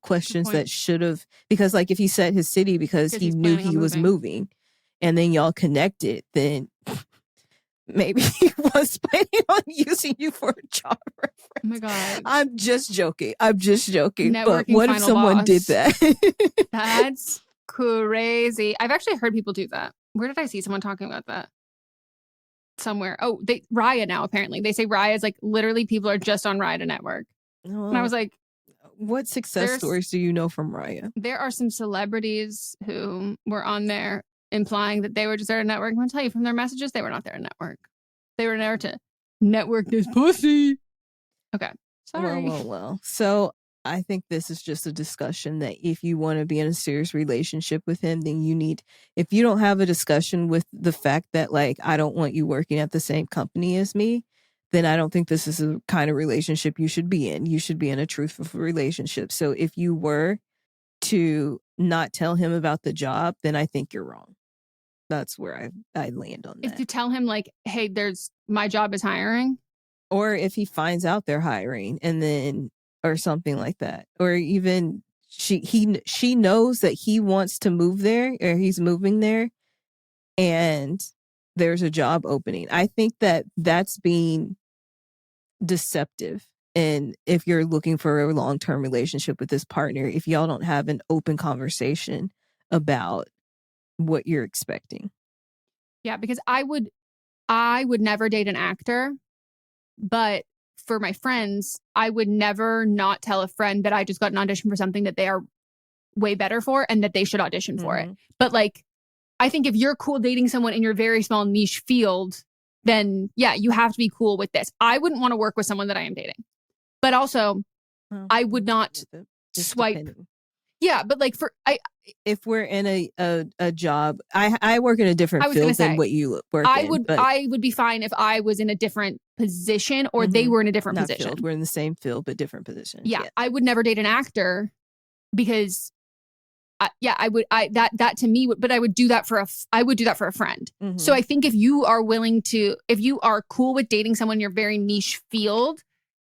questions that should have, because like if he set his city because he knew he was moving and then y'all connected, then maybe he was planning on using you for a job reference. Oh my God. I'm just joking. Networking, but what if someone did that? That's crazy. I've actually heard people do that. Where did I see someone talking about that? Somewhere. Oh, Raya now, apparently. They say Raya is like literally people are just on Raya to network. Oh. And I was like, what success stories do you know from Raya? There are some celebrities who were on there implying that they were just there to network. I'm going to tell you from their messages, they were not there to network. They were there to network this pussy. Okay. Sorry. Well. So I think this is just a discussion that if you want to be in a serious relationship with him, then if you don't have a discussion with the fact that like, I don't want you working at the same company as me, then I don't think this is the kind of relationship you should be in. You should be in a truthful relationship. So if you were to not tell him about the job, then I think you're wrong. That's where I land on that. If you tell him like, hey, my job is hiring. Or if he finds out they're hiring and then, or something like that. Or even she knows that he wants to move there, or he's moving there, and there's a job opening. I think that's being deceptive. And if you're looking for a long-term relationship with this partner, if y'all don't have an open conversation about what you're expecting. Yeah, because I would never date an actor, but for my friends, I would never not tell a friend that I just got an audition for something that they are way better for and that they should audition for it. But like, I think if you're cool dating someone in your very small niche field, then yeah, you have to be cool with this. I wouldn't want to work with someone that I am dating. But also, I would not swipe. Depending. Yeah, but like if we're in a job, I work in a different field than what you work in. I would be fine if I was in a different position or they were in a different position. Field. We're in the same field but different positions. Yeah, I would never date an actor because, that to me would. But I would do that for a friend. So I think if you are cool with dating someone in your very niche field,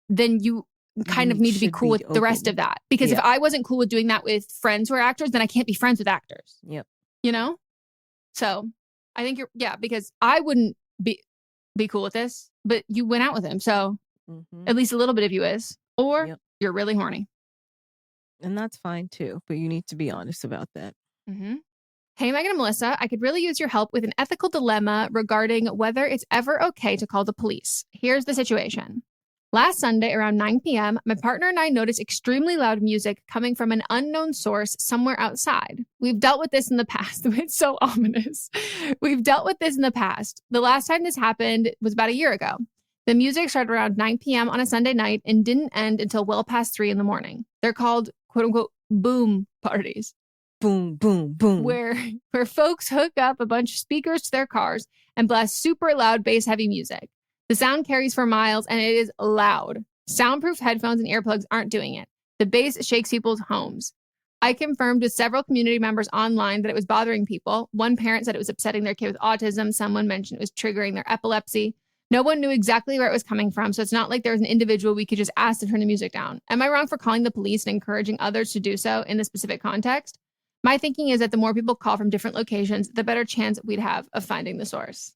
then you kind of need to be cool with the rest of that. Because if I wasn't cool with doing that with friends who are actors, then I can't be friends with actors. Yep. You know? So I think because I wouldn't be cool with this, but you went out with him. So at least a little bit of you is. Or you're really horny. And that's fine too. But you need to be honest about that. Hey, Meghan and Melissa, I could really use your help with an ethical dilemma regarding whether it's ever okay to call the police. Here's the situation. Last Sunday around 9 p.m., my partner and I noticed extremely loud music coming from an unknown source somewhere outside. We've dealt with this in the past. It's so ominous. We've dealt with this in the past. The last time this happened was about a year ago. The music started around 9 p.m. on a Sunday night and didn't end until well past 3 in the morning. They're called, quote unquote, boom parties. Boom, boom, boom. Where folks hook up a bunch of speakers to their cars and blast super loud bass heavy music. The sound carries for miles and it is loud. Soundproof headphones and earplugs aren't doing it. The bass shakes people's homes. I confirmed with several community members online that it was bothering people. One parent said it was upsetting their kid with autism. Someone mentioned it was triggering their epilepsy. No one knew exactly where it was coming from, so it's not like there was an individual we could just ask to turn the music down. Am I wrong for calling the police and encouraging others to do so in this specific context? My thinking is that the more people call from different locations, the better chance we'd have of finding the source.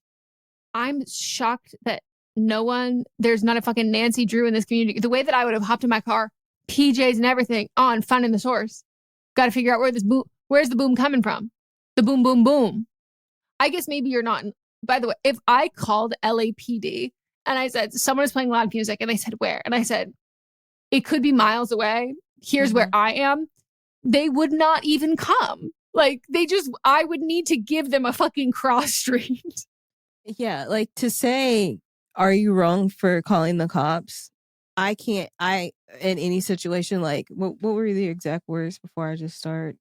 I'm shocked that there's not a fucking Nancy Drew in this community. The way that I would have hopped in my car, PJs and everything, on finding the source. Got to figure out where's the boom coming from? The boom, boom, boom. I guess maybe you're not. By the way, if I called LAPD and I said, someone is playing loud music and they said, where? And I said, it could be miles away. Here's where I am. They would not even come. Like I would need to give them a fucking cross street. Yeah. Like to say, are you wrong for calling the cops? In any situation, like, what were the exact words before I just start?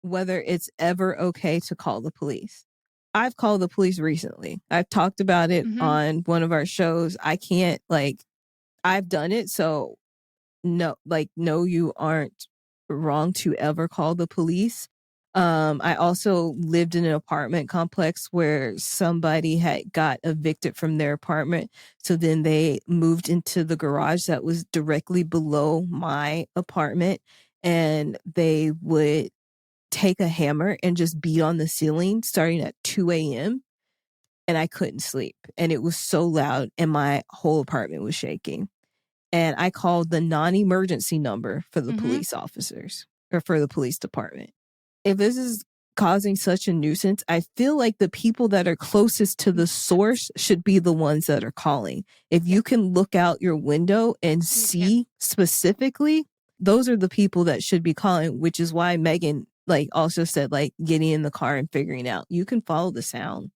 Whether it's ever okay to call the police. I've called the police recently. I've talked about it on one of our shows. I've done it. So no, you aren't wrong to ever call the police. I also lived in an apartment complex where somebody had got evicted from their apartment. So then they moved into the garage that was directly below my apartment, and they would take a hammer and just beat on the ceiling starting at 2 a.m. And I couldn't sleep. And it was so loud and my whole apartment was shaking. And I called the non-emergency number for the police officers or for the police department. If this is causing such a nuisance, I feel like the people that are closest to the source should be the ones that are calling. If you can look out your window and see specifically, those are the people that should be calling, which is why Meghan also said getting in the car and figuring out you can follow the sound.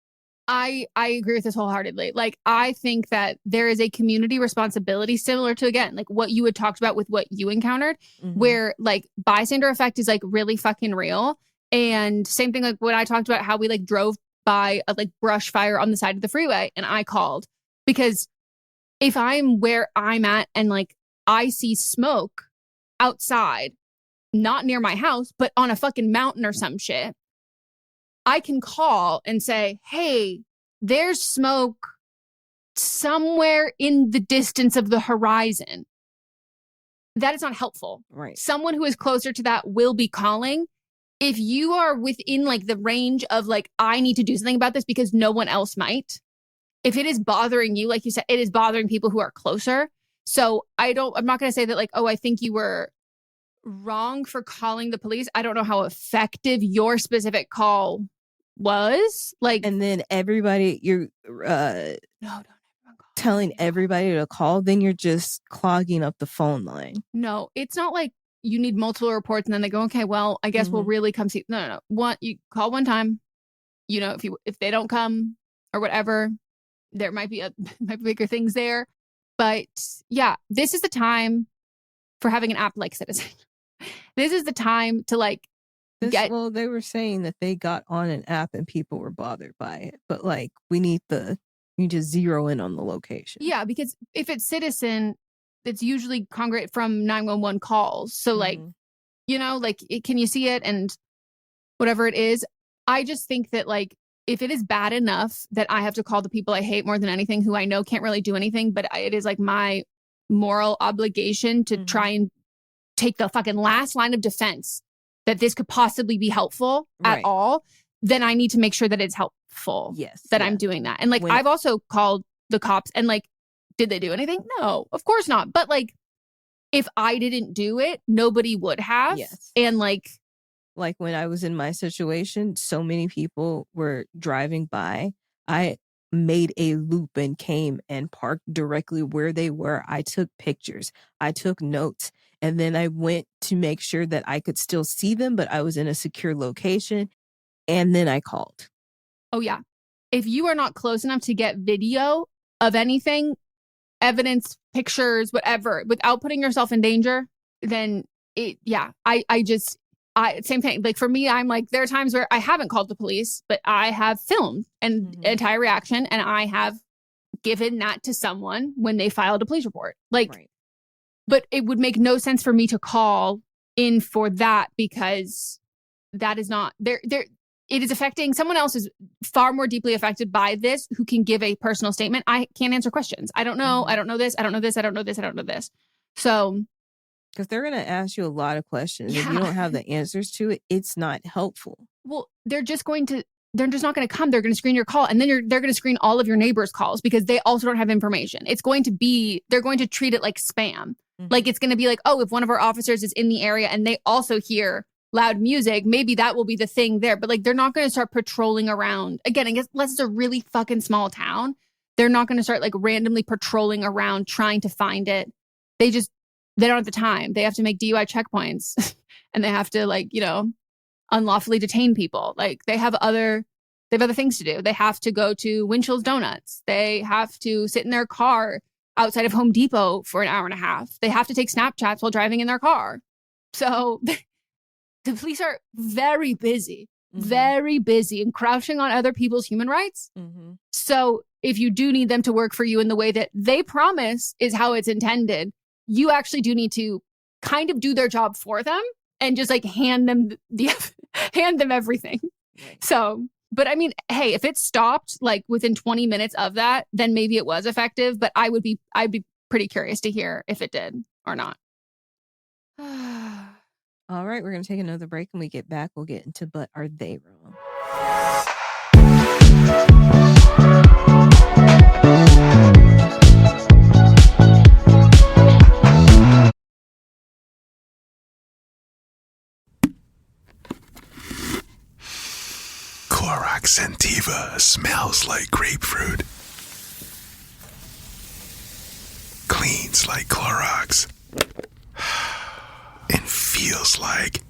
I agree with this wholeheartedly. I think that there is a community responsibility similar to, again, what you had talked about with what you encountered, where bystander effect is really fucking real. And same thing, when I talked about how we drove by a brush fire on the side of the freeway and I called, because if I'm where I'm at and I see smoke outside, not near my house, but on a fucking mountain or some shit, I can call and say, hey, there's smoke somewhere in the distance of the horizon. That is not helpful. Right. Someone who is closer to that will be calling. If you are within the range of I need to do something about this because no one else might. If it is bothering you, like you said, it is bothering people who are closer. So I'm not going to say that like, oh, I think you were wrong for calling the police. I don't know how effective your specific call was. Like, and then everybody, you're telling everybody to call, then you're just clogging up the phone line. No, it's not like you need multiple reports and then they go, okay, well, I guess we'll really come see. No. You call one time, you know, if they don't come or whatever, there might be bigger things there. But yeah, this is the time for having an app like Citizen. This is the time to like well, they were saying that they got on an app and people were bothered by it. But like, you just zero in on the location. Yeah, because if it's Citizen, it's usually congregate from 911 calls. So like, you know, like, can you see it? And whatever it is, I just think that like, if it is bad enough that I have to call the people I hate more than anything, who I know can't really do anything, but it is like my moral obligation to try and take the fucking last line of defense that this could possibly be helpful at all, then I need to make sure that it's helpful. Yes. That I'm doing that. And like, I've also called the cops and like, did they do anything? No, of course not. But like, if I didn't do it, nobody would have. Yes. And like when I was in my situation, so many people were driving by. I made a loop and came and parked directly where they were. I took pictures. I took notes. And then I went to make sure that I could still see them, but I was in a secure location. And then I called. Oh, yeah. If you are not close enough to get video of anything, evidence, pictures, whatever, without putting yourself in danger, then same thing. Like for me, I'm like, there are times where I haven't called the police, but I have filmed an entire reaction and I have given that to someone when they filed a police report. Like, but it would make no sense for me to call in for that because that is not there. It is affecting someone else is far more deeply affected by this who can give a personal statement. I can't answer questions. I don't know. I don't know this. I don't know this. I don't know this. I don't know this. So, because they're going to ask you a lot of questions. Yeah. If you don't have the answers to it, it's not helpful. Well, they're just not going to come. They're going to screen your call. And then they're going to screen all of your neighbors' calls because they also don't have information. They're going to treat it like spam. Like it's going to be like, oh, if one of our officers is in the area and they also hear loud music, maybe that will be the thing there. But like, they're not going to start patrolling around. Again, I guess unless it's a really fucking small town, they're not going to start like randomly patrolling around trying to find it. They don't have the time. They have to make DUI checkpoints and they have to like, you know, unlawfully detain people. Like they have other things to do. They have to go to Winchell's Donuts. They have to sit in their car outside of Home Depot for an hour and a half. They have to take Snapchats while driving in their car. So the police are very busy and crouching on other people's human rights. So if you do need them to work for you in the way that they promise is how it's intended, you actually do need to kind of do their job for them and just like hand them everything. Right. So, but I mean, hey, if it stopped like within 20 minutes of that, then maybe it was effective, but I'd be pretty curious to hear if it did or not. All right, we're going to take another break. When we get back, we'll get into But Are They Wrong? Clorox Scentiva smells like grapefruit. Cleans like Clorox. And feels like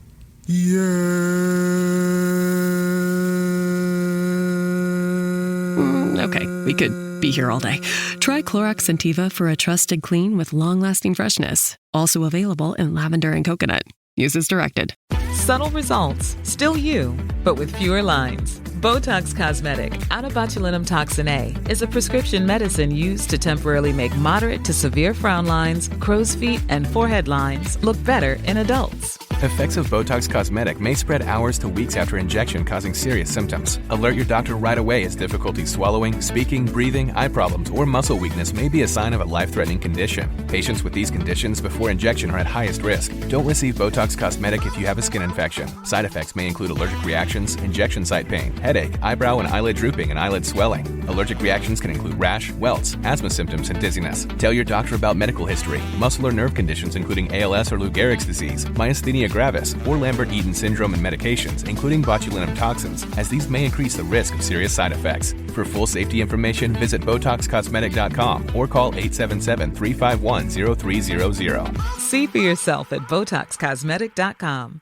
Okay, we could be here all day. Try Clorox Scentiva for a trusted clean with long-lasting freshness. Also available in lavender and coconut. Use as directed. Subtle results, still you, but with fewer lines. Botox Cosmetic, onabotulinumtoxin A, is a prescription medicine used to temporarily make moderate to severe frown lines, crow's feet, and forehead lines look better in adults. Effects of Botox Cosmetic may spread hours to weeks after injection, causing serious symptoms. Alert your doctor right away as difficulty swallowing, speaking, breathing, eye problems, or muscle weakness may be a sign of a life-threatening condition. Patients with these conditions before injection are at highest risk. Don't receive Botox Cosmetic if you have a skin infection. Side effects may include allergic reactions, injection site pain, headache, eyebrow and eyelid drooping, and eyelid swelling. Allergic reactions can include rash, welts, asthma symptoms, and dizziness. Tell your doctor about medical history, muscle or nerve conditions including ALS or Lou Gehrig's disease, myasthenia gravis, or Lambert-Eaton syndrome, and medications, including botulinum toxins, as these may increase the risk of serious side effects. For full safety information, visit BotoxCosmetic.com or call 877-351-0300. See for yourself at BotoxCosmetic.com.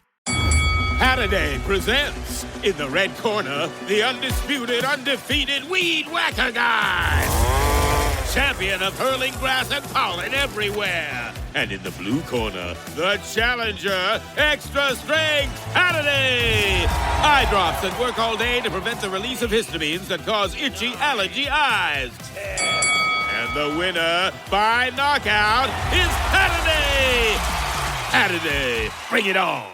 Saturday presents, in the red corner, the undisputed, undefeated Weed Whacker Guy, champion of hurling grass and pollen everywhere. And in the blue corner, the challenger, extra strength Saturday. Eye drops that work all day to prevent the release of histamines that cause itchy allergy eyes. And the winner by knockout is Saturday. Saturday, bring it on.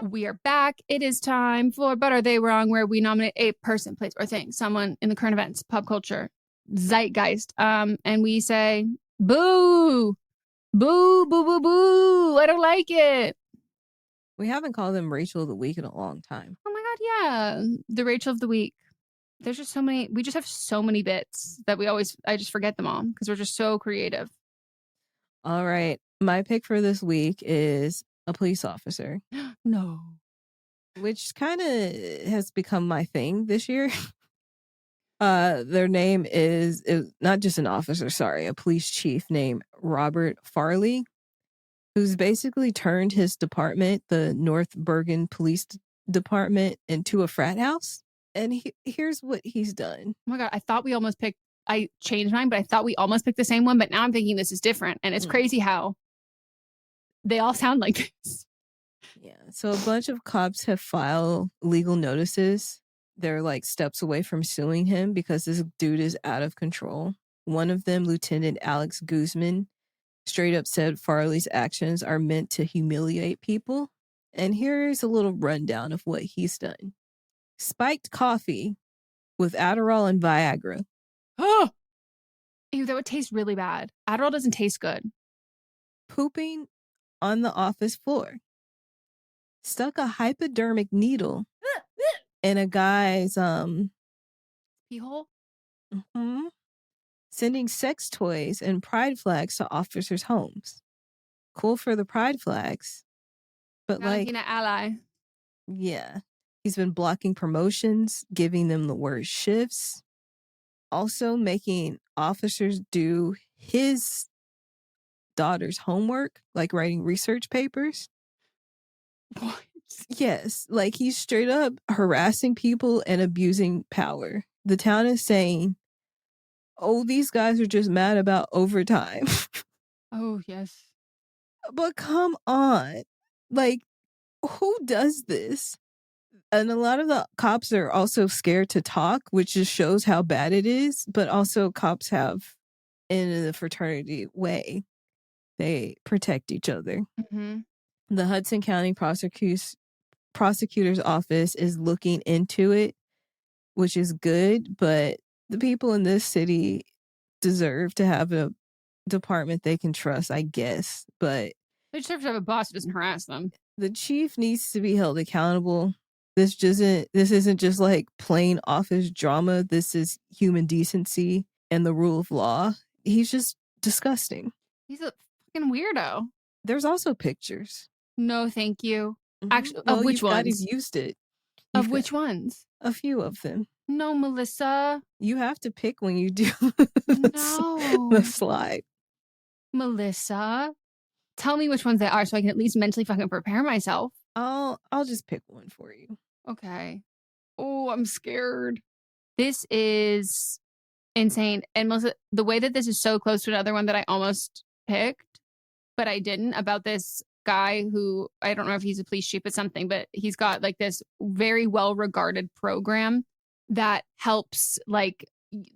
We are back. It is time for But Are They Wrong, where we nominate a person, place, or thing, someone in the current events, pop culture, zeitgeist, and we say, boo, boo, boo, boo, boo. I don't like it. We haven't called them Rachel of the Week in a long time. Oh my God, yeah. The Rachel of the Week. There's just so many, we just have so many bits that I just forget them all because we're just so creative. All right. My pick for this week is a police officer. No. Which kind of has become my thing this year. Their name is not just an officer, a police chief named Robert Farley, who's basically turned his department, the North Bergen Police Department, into a frat house. And here's what he's done. Oh my God, I changed mine, but I thought we almost picked the same one, but now I'm thinking this is different. And it's crazy how they all sound like this. Yeah. So a bunch of cops have filed legal notices. They're like steps away from suing him because this dude is out of control. One of them, Lieutenant Alex Guzman, straight up said Farley's actions are meant to humiliate people. And here's a little rundown of what he's done. Spiked coffee with Adderall and Viagra. Oh! Ew, that would taste really bad. Adderall doesn't taste good. Pooping on the office floor. Stuck a hypodermic needle in a guy's pee hole. Mm-hmm. Sending sex toys and pride flags to officers' homes. Cool for the pride flags, but Not an ally. Yeah, he's been blocking promotions, giving them the worst shifts, also making officers do his daughter's homework, like writing research papers. What? Yes, like he's straight up harassing people and abusing power. The town is saying, oh, these guys are just mad about overtime. Oh, yes. But come on. Like, who does this? And a lot of the cops are also scared to talk, which just shows how bad it is. But also cops have, in the fraternity way, they protect each other. Mm-hmm. The Hudson County prosecutor's office is looking into it, which is good, but the people in this city deserve to have a department they can trust, I guess. But they deserve to have a boss who doesn't harass them. The chief needs to be held accountable. This isn't just like plain office drama. This is human decency and the rule of law. He's just disgusting. He's a fucking weirdo. There's also pictures. No, thank you. Mm-hmm. Actually, of which ones? You've used it. Of which ones? A few of them. No, Melissa. You have to pick when you do no. the slide. Melissa, tell me which ones they are so I can at least mentally fucking prepare myself. I'll just pick one for you. Okay. Oh, I'm scared. This is insane. And Melissa, the way that this is so close to another one that I almost picked, but I didn't, about this guy who, I don't know if he's a police chief or something, but he's got like this very well regarded program that helps like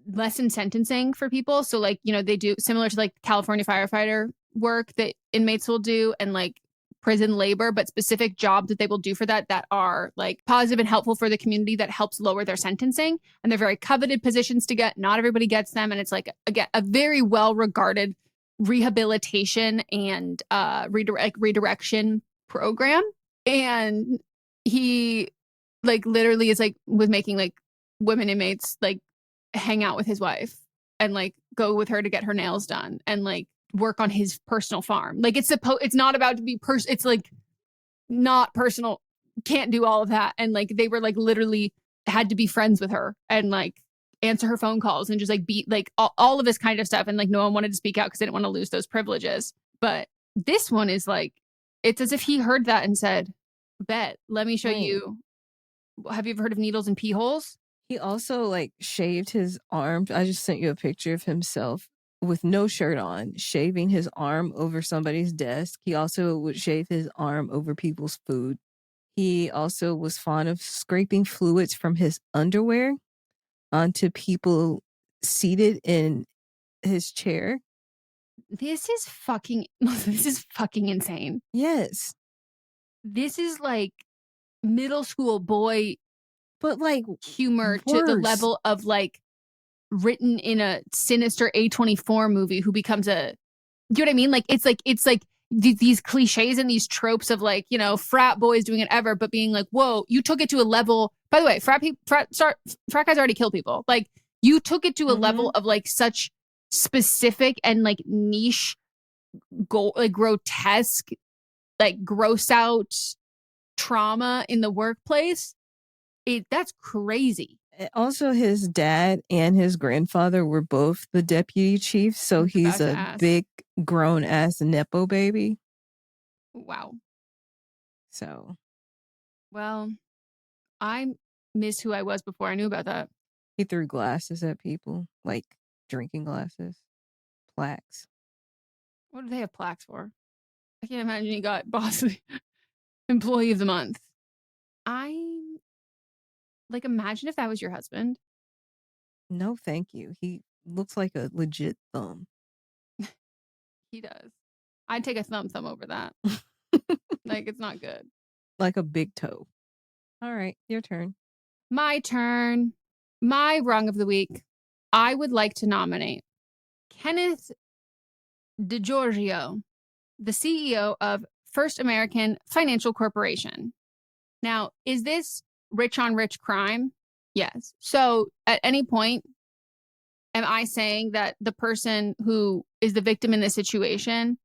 lessen sentencing for people. So like, they do similar to like California firefighter work that inmates will do and like prison labor, but specific jobs that they will do for that are like positive and helpful for the community that helps lower their sentencing. And they're very coveted positions to get. Not everybody gets them. And it's like, again, a very well-regarded rehabilitation and redirection program. And he like literally is like was making like women inmates like hang out with his wife and like go with her to get her nails done and like work on his personal farm. Like it's not about to be it's like not personal, can't do all of that. And like they were like literally had to be friends with her and like answer her phone calls and just like beat like all of this kind of stuff. And like no one wanted to speak out because they didn't want to lose those privileges. But this one is like, it's as if he heard that and said, bet, let me show you. Have you ever heard of needles and pee holes? He also like shaved his arm. I just sent you a picture of himself with no shirt on, shaving his arm over somebody's desk. He also would shave his arm over people's food. He also was fond of scraping fluids from his underwear onto people seated in his chair. This is fucking insane. Yes. This is like middle school boy, but like humor worse. To the level of like written in a sinister A24 movie who becomes you know what I mean? Like it's like these cliches and these tropes of like, frat boys doing it ever, but being like, whoa, you took it to a level. By the way, frat guys already kill people. Like you took it to a level of like such specific and like niche like grotesque, like gross out trauma in the workplace. That's crazy. Also, his dad and his grandfather were both the deputy chief, so he's a big grown ass nepo baby. Wow. So, well, I miss who I was before I knew about that. He threw glasses at people, like drinking glasses, plaques. What do they have plaques for? I can't imagine he got boss employee of the month. Like, imagine if that was your husband. No, thank you. He looks like a legit thumb. He does. I'd take a thumb over that. Like, it's not good. Like a big toe. All right, your turn. My turn. My wrong of the week. I would like to nominate Kenneth Degiorgio, the CEO of First American Financial Corporation. Now, is this rich on rich crime? Yes. So at any point, am I saying that the person who is the victim in this situation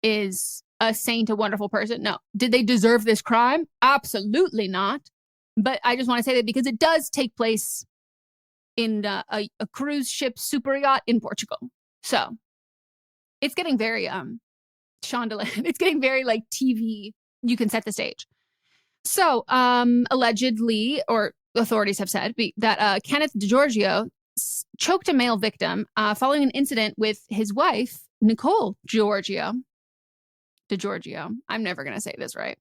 is a saint, a wonderful person? No. Did they deserve this crime? Absolutely not. But I just want to say that because it does take place in a cruise ship super yacht in Portugal. So it's getting very Scandall. It's getting very like TV. You can set the stage. So, allegedly, or authorities have said that Kenneth Degiorgio choked a male victim following an incident with his wife, Nicole Degiorgio. I'm never going to say this right.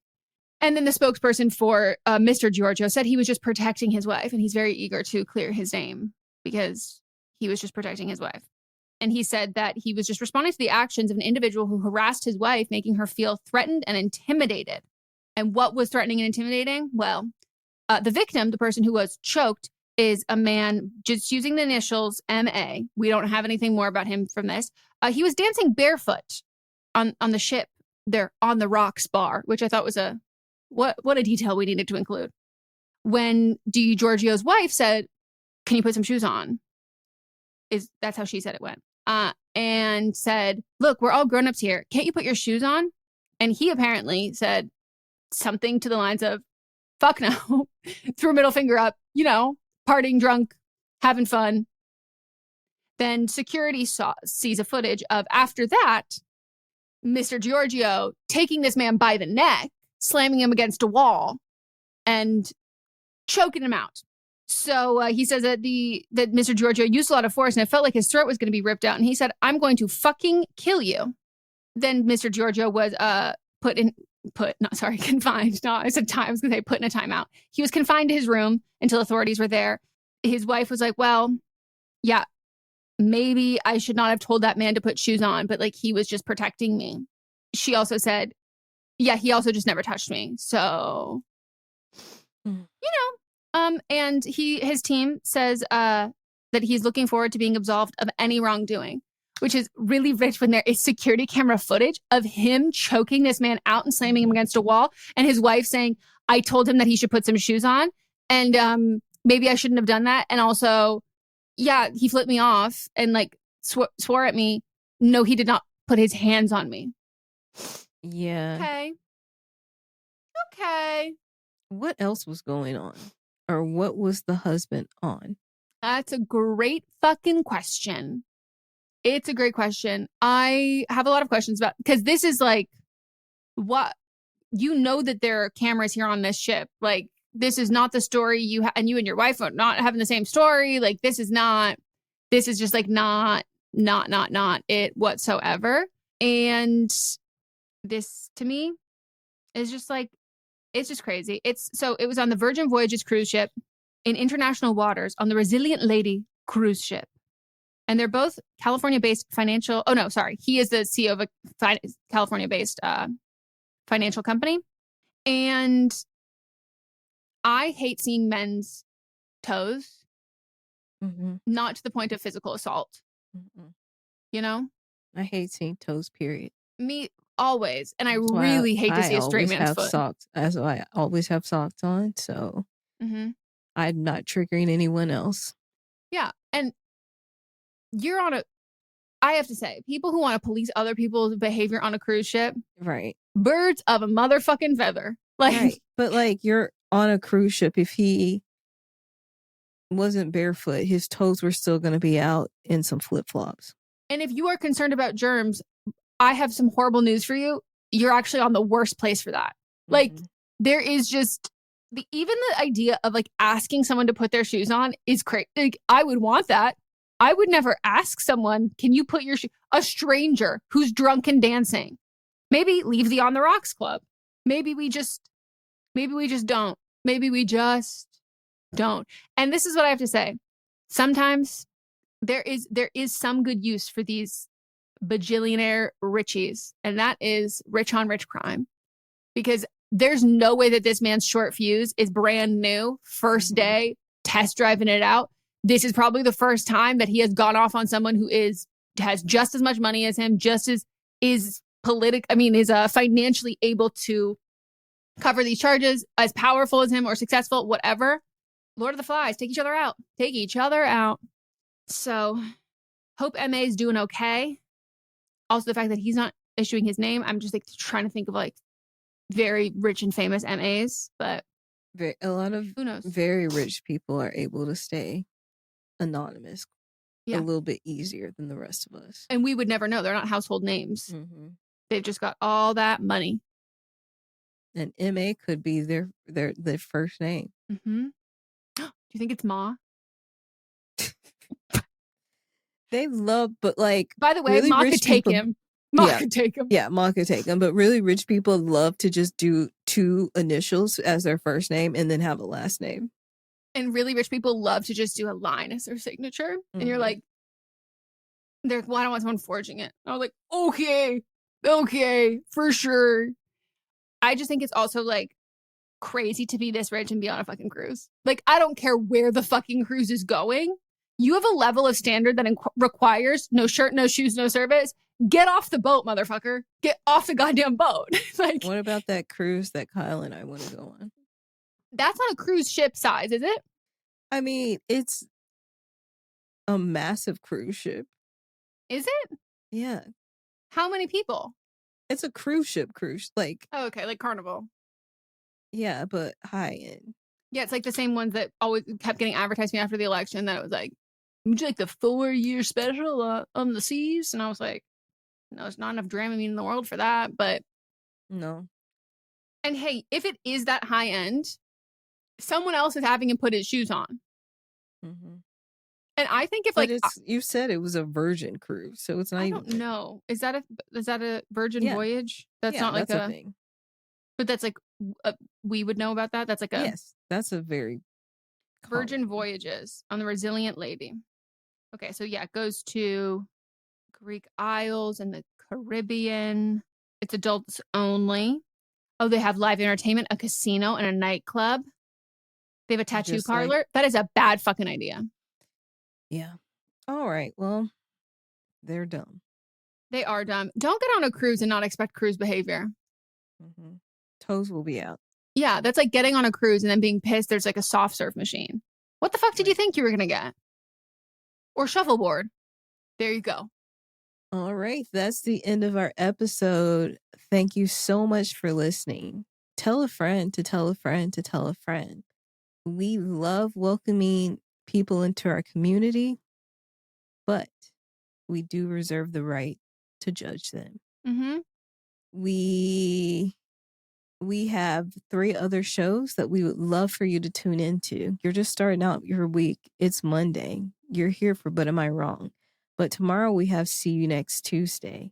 And then the spokesperson for Mr. Degiorgio said he was just protecting his wife, and he's very eager to clear his name because he was just protecting his wife. And he said that he was just responding to the actions of an individual who harassed his wife, making her feel threatened and intimidated. And what was threatening and intimidating? Well, the victim, the person who was choked, is a man just using the initials MA. We don't have anything more about him from this. He was dancing barefoot on the ship there on the Rocks bar, which I thought was what a detail we needed to include. When Degiorgio's wife said, "Can you put some shoes on?" That's how she said it went. And said, "Look, we're all grown-ups here. Can't you put your shoes on?" And he apparently said something to the lines of, "Fuck no." Threw a middle finger up, partying drunk, having fun. Then security sees a footage of, after that, Mr. Degiorgio taking this man by the neck, slamming him against a wall, and choking him out. So he says that Mr. Degiorgio used a lot of force, and it felt like his throat was going to be ripped out. And he said, "I'm going to fucking kill you." Then Mr. Degiorgio was confined. No, I said time. I was going to say put in a timeout. He was confined to his room until authorities were there. his wife was like, well, yeah, maybe I should not have told that man to put shoes on, but like he was just protecting me. She also said, yeah, he also just never touched me. So, and his team says that he's looking forward to being absolved of any wrongdoing, which is really rich when there is security camera footage of him choking this man out and slamming him against a wall, and his wife saying, I told him that he should put some shoes on, and maybe I shouldn't have done that. And also, yeah, he flipped me off and like swore at me. No, he did not put his hands on me. Yeah. Okay. What else was going on? Or what was the husband on? That's a great fucking question. It's a great question. I have a lot of questions about, because this is like, what, that there are cameras here on this ship. Like, this is not the story and you and your wife are not having the same story. Like, this is just like not it whatsoever. And this to me is just like, it's just crazy. It was on the Virgin Voyages cruise ship in international waters on the Resilient Lady cruise ship. And they're both California-based financial... Oh, no, sorry. He is the CEO of a California-based financial company. And I hate seeing men's toes. Mm-hmm. Not to the point of physical assault. Mm-mm. You know? I hate seeing toes, period. Me, always. And I really hate to see a straight man's foot. That's why I always have socks on. So I'm not triggering anyone else. Yeah. And you're on I have to say, people who want to police other people's behavior on a cruise ship. Right. Birds of a motherfucking feather. Like, right. But like, you're on a cruise ship. If he wasn't barefoot, his toes were still going to be out in some flip-flops. And if you are concerned about germs, I have some horrible news for you. You're actually on the worst place for that. Like, there is just even the idea of like asking someone to put their shoes on is crazy. Like, I would want that. I would never ask someone, can you put your a stranger who's drunk and dancing? Maybe leave the On the Rocks Club. Maybe we just don't. Maybe we just don't. And this is what I have to say. Sometimes there is some good use for these bajillionaire richies, and that is rich on rich crime. Because there's no way that this man's short fuse is brand new, first day, test driving it out. This is probably the first time that he has gone off on someone who has just as much money as him, just as is financially able to cover these charges, as powerful as him or successful, whatever. Lord of the Flies, take each other out. Take each other out. So, hope MA is doing okay. Also, the fact that he's not issuing his name, I'm just like trying to think of like very rich and famous MAs, but a lot of who knows? Very rich people are able to stay anonymous a little bit easier than the rest of us. And we would never know. They're not household names. They've just got all that money. And MA could be their first name. Do you think it's Ma? They love, but like, by the way, really Ma could take him. Ma could take him. Yeah, Ma could take him. But really rich people love to just do 2 initials as their first name and then have a last name. And really rich people love to just do a line as their signature. And you're like, well, I don't want someone forging it. I was like, okay, for sure. I just think it's also like crazy to be this rich and be on a fucking cruise. Like, I don't care where the fucking cruise is going. You have a level of standard that requires no shirt, no shoes, no service. Get off the boat, motherfucker. Get off the goddamn boat. Like, what about that cruise that Kyle and I want to go on? That's not a cruise ship size, is it? I mean, it's a massive cruise ship. Is it? Yeah. How many people? It's a cruise ship like... Oh, okay, like Carnival. Yeah, but high end. Yeah, it's like the same ones that always kept getting advertised to me after the election. That it was like, would you like the 4-year special on the seas? And I was like, no, there's not enough Dramamine in the world for that. But no. And hey, if it is that high end, someone else is having him put his shoes on. And I think if you said it was a Virgin cruise, so it's not I even. don't know. Is that a Virgin voyage? That's not like a thing. But that's like we would know about that. That's like a yes. That's a very Virgin Voyages on the Resilient Lady. Okay, so yeah, it goes to Greek Isles and the Caribbean. It's adults only. Oh, they have live entertainment, a casino, and a nightclub. They have a tattoo parlor. That is a bad fucking idea. Yeah. All right. Well, they're dumb. They are dumb. Don't get on a cruise and not expect cruise behavior. Mm-hmm. Toes will be out. Yeah, that's like getting on a cruise and then being pissed there's like a soft serve machine. What the fuck did you think you were going to get? Or shuffleboard. There you go. All right. That's the end of our episode. Thank you so much for listening. Tell a friend to tell a friend to tell a friend. We love welcoming people into our community, but we do reserve the right to judge them. Mm-hmm. We have 3 other shows that we would love for you to tune into. You're just starting out your week. It's Monday. You're here for But Am I Wrong? But tomorrow we have See You Next Tuesday.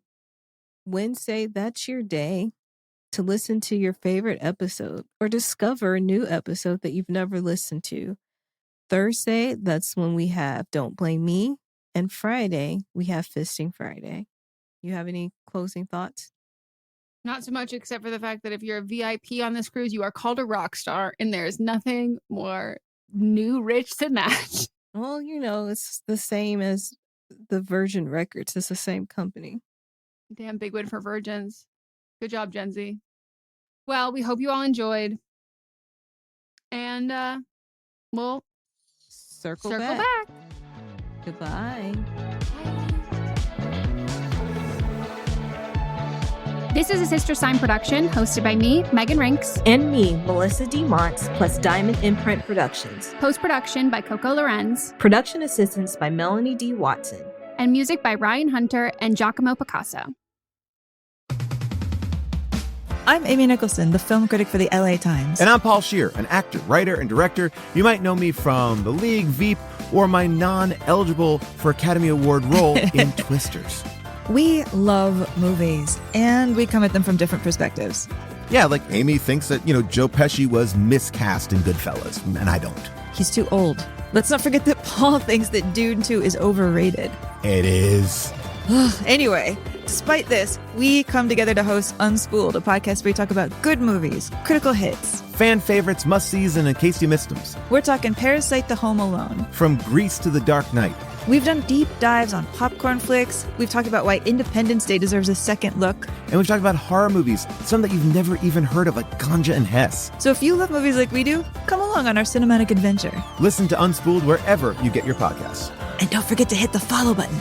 Wednesday, that's your day to listen to your favorite episode or discover a new episode that you've never listened to. Thursday, that's when we have Don't Blame Me. And Friday, we have Fisting Friday. You have any closing thoughts? Not so much, except for the fact that if you're a VIP on this cruise, you are called a rock star, and there's nothing more new rich than that. Well, it's the same as the Virgin Records. It's the same company. Damn, big win for virgins. Good job, Gen Z. Well, we hope you all enjoyed. And we'll circle back. Goodbye. This is a Sister Sign production hosted by me, Megan Rinks. And me, Melissa D. Montz, plus Diamond Imprint Productions. Post-production by Coco Lorenz. Production assistance by Melanie D. Watson. And music by Ryan Hunter and Giacomo Picasso. I'm Amy Nicholson, the film critic for the LA Times. And I'm Paul Scheer, an actor, writer, and director. You might know me from The League, Veep, or my non-eligible for Academy Award role in Twisters. We love movies, and we come at them from different perspectives. Yeah, like Amy thinks that, Joe Pesci was miscast in Goodfellas, and I don't. He's too old. Let's not forget that Paul thinks that Dune 2 is overrated. It is. Anyway, despite this, we come together to host Unspooled, a podcast where we talk about good movies, critical hits, fan favorites, must-sees, and in case you missed them. We're talking Parasite to Home Alone. From Grease to The Dark Knight. We've done deep dives on popcorn flicks. We've talked about why Independence Day deserves a second look. And we've talked about horror movies, some that you've never even heard of, like Ganja and Hess. So if you love movies like we do, come along on our cinematic adventure. Listen to Unspooled wherever you get your podcasts. And don't forget to hit the follow button.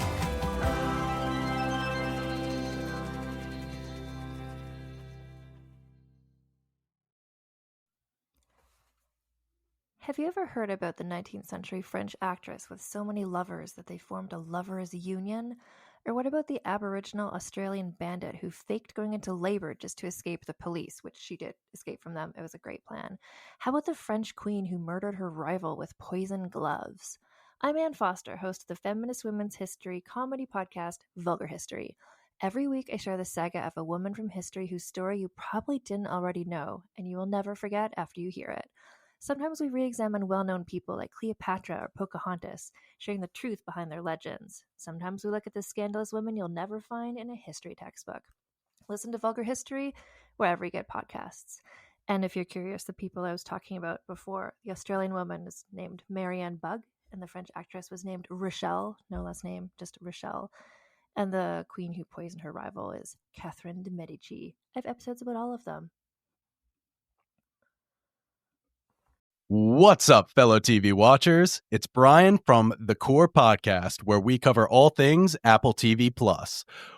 Have you ever heard about the 19th century French actress with so many lovers that they formed a lovers' union? Or what about the Aboriginal Australian bandit who faked going into labor just to escape the police, which she did escape from them. It was a great plan. How about the French queen who murdered her rival with poison gloves? I'm Ann Foster, host of the feminist women's history comedy podcast, Vulgar History. Every week I share the saga of a woman from history whose story you probably didn't already know, and you will never forget after you hear it. Sometimes we re-examine well-known people like Cleopatra or Pocahontas, sharing the truth behind their legends. Sometimes we look at the scandalous women you'll never find in a history textbook. Listen to Vulgar History wherever you get podcasts. And if you're curious, the people I was talking about before, the Australian woman is named Marianne Bugg, and the French actress was named Rochelle, no last name, just Rochelle. And the queen who poisoned her rival is Catherine de Medici. I have episodes about all of them. What's up, fellow TV watchers? It's Brian from The Core Podcast, where we cover all things Apple TV+.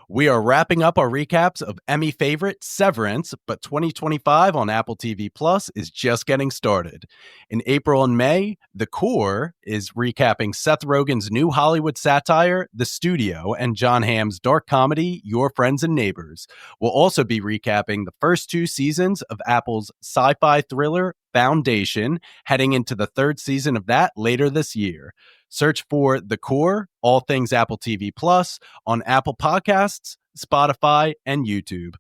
We are wrapping up our recaps of Emmy favorite Severance, but 2025 on Apple TV Plus is just getting started. In April and May, The Core is recapping Seth Rogen's new Hollywood satire, The Studio, and Jon Hamm's dark comedy, Your Friends and Neighbors. We'll also be recapping the first 2 seasons of Apple's sci-fi thriller, Foundation, heading into the 3rd season of that later this year. Search for The Core, all things Apple TV Plus, on Apple Podcasts, Spotify, and YouTube.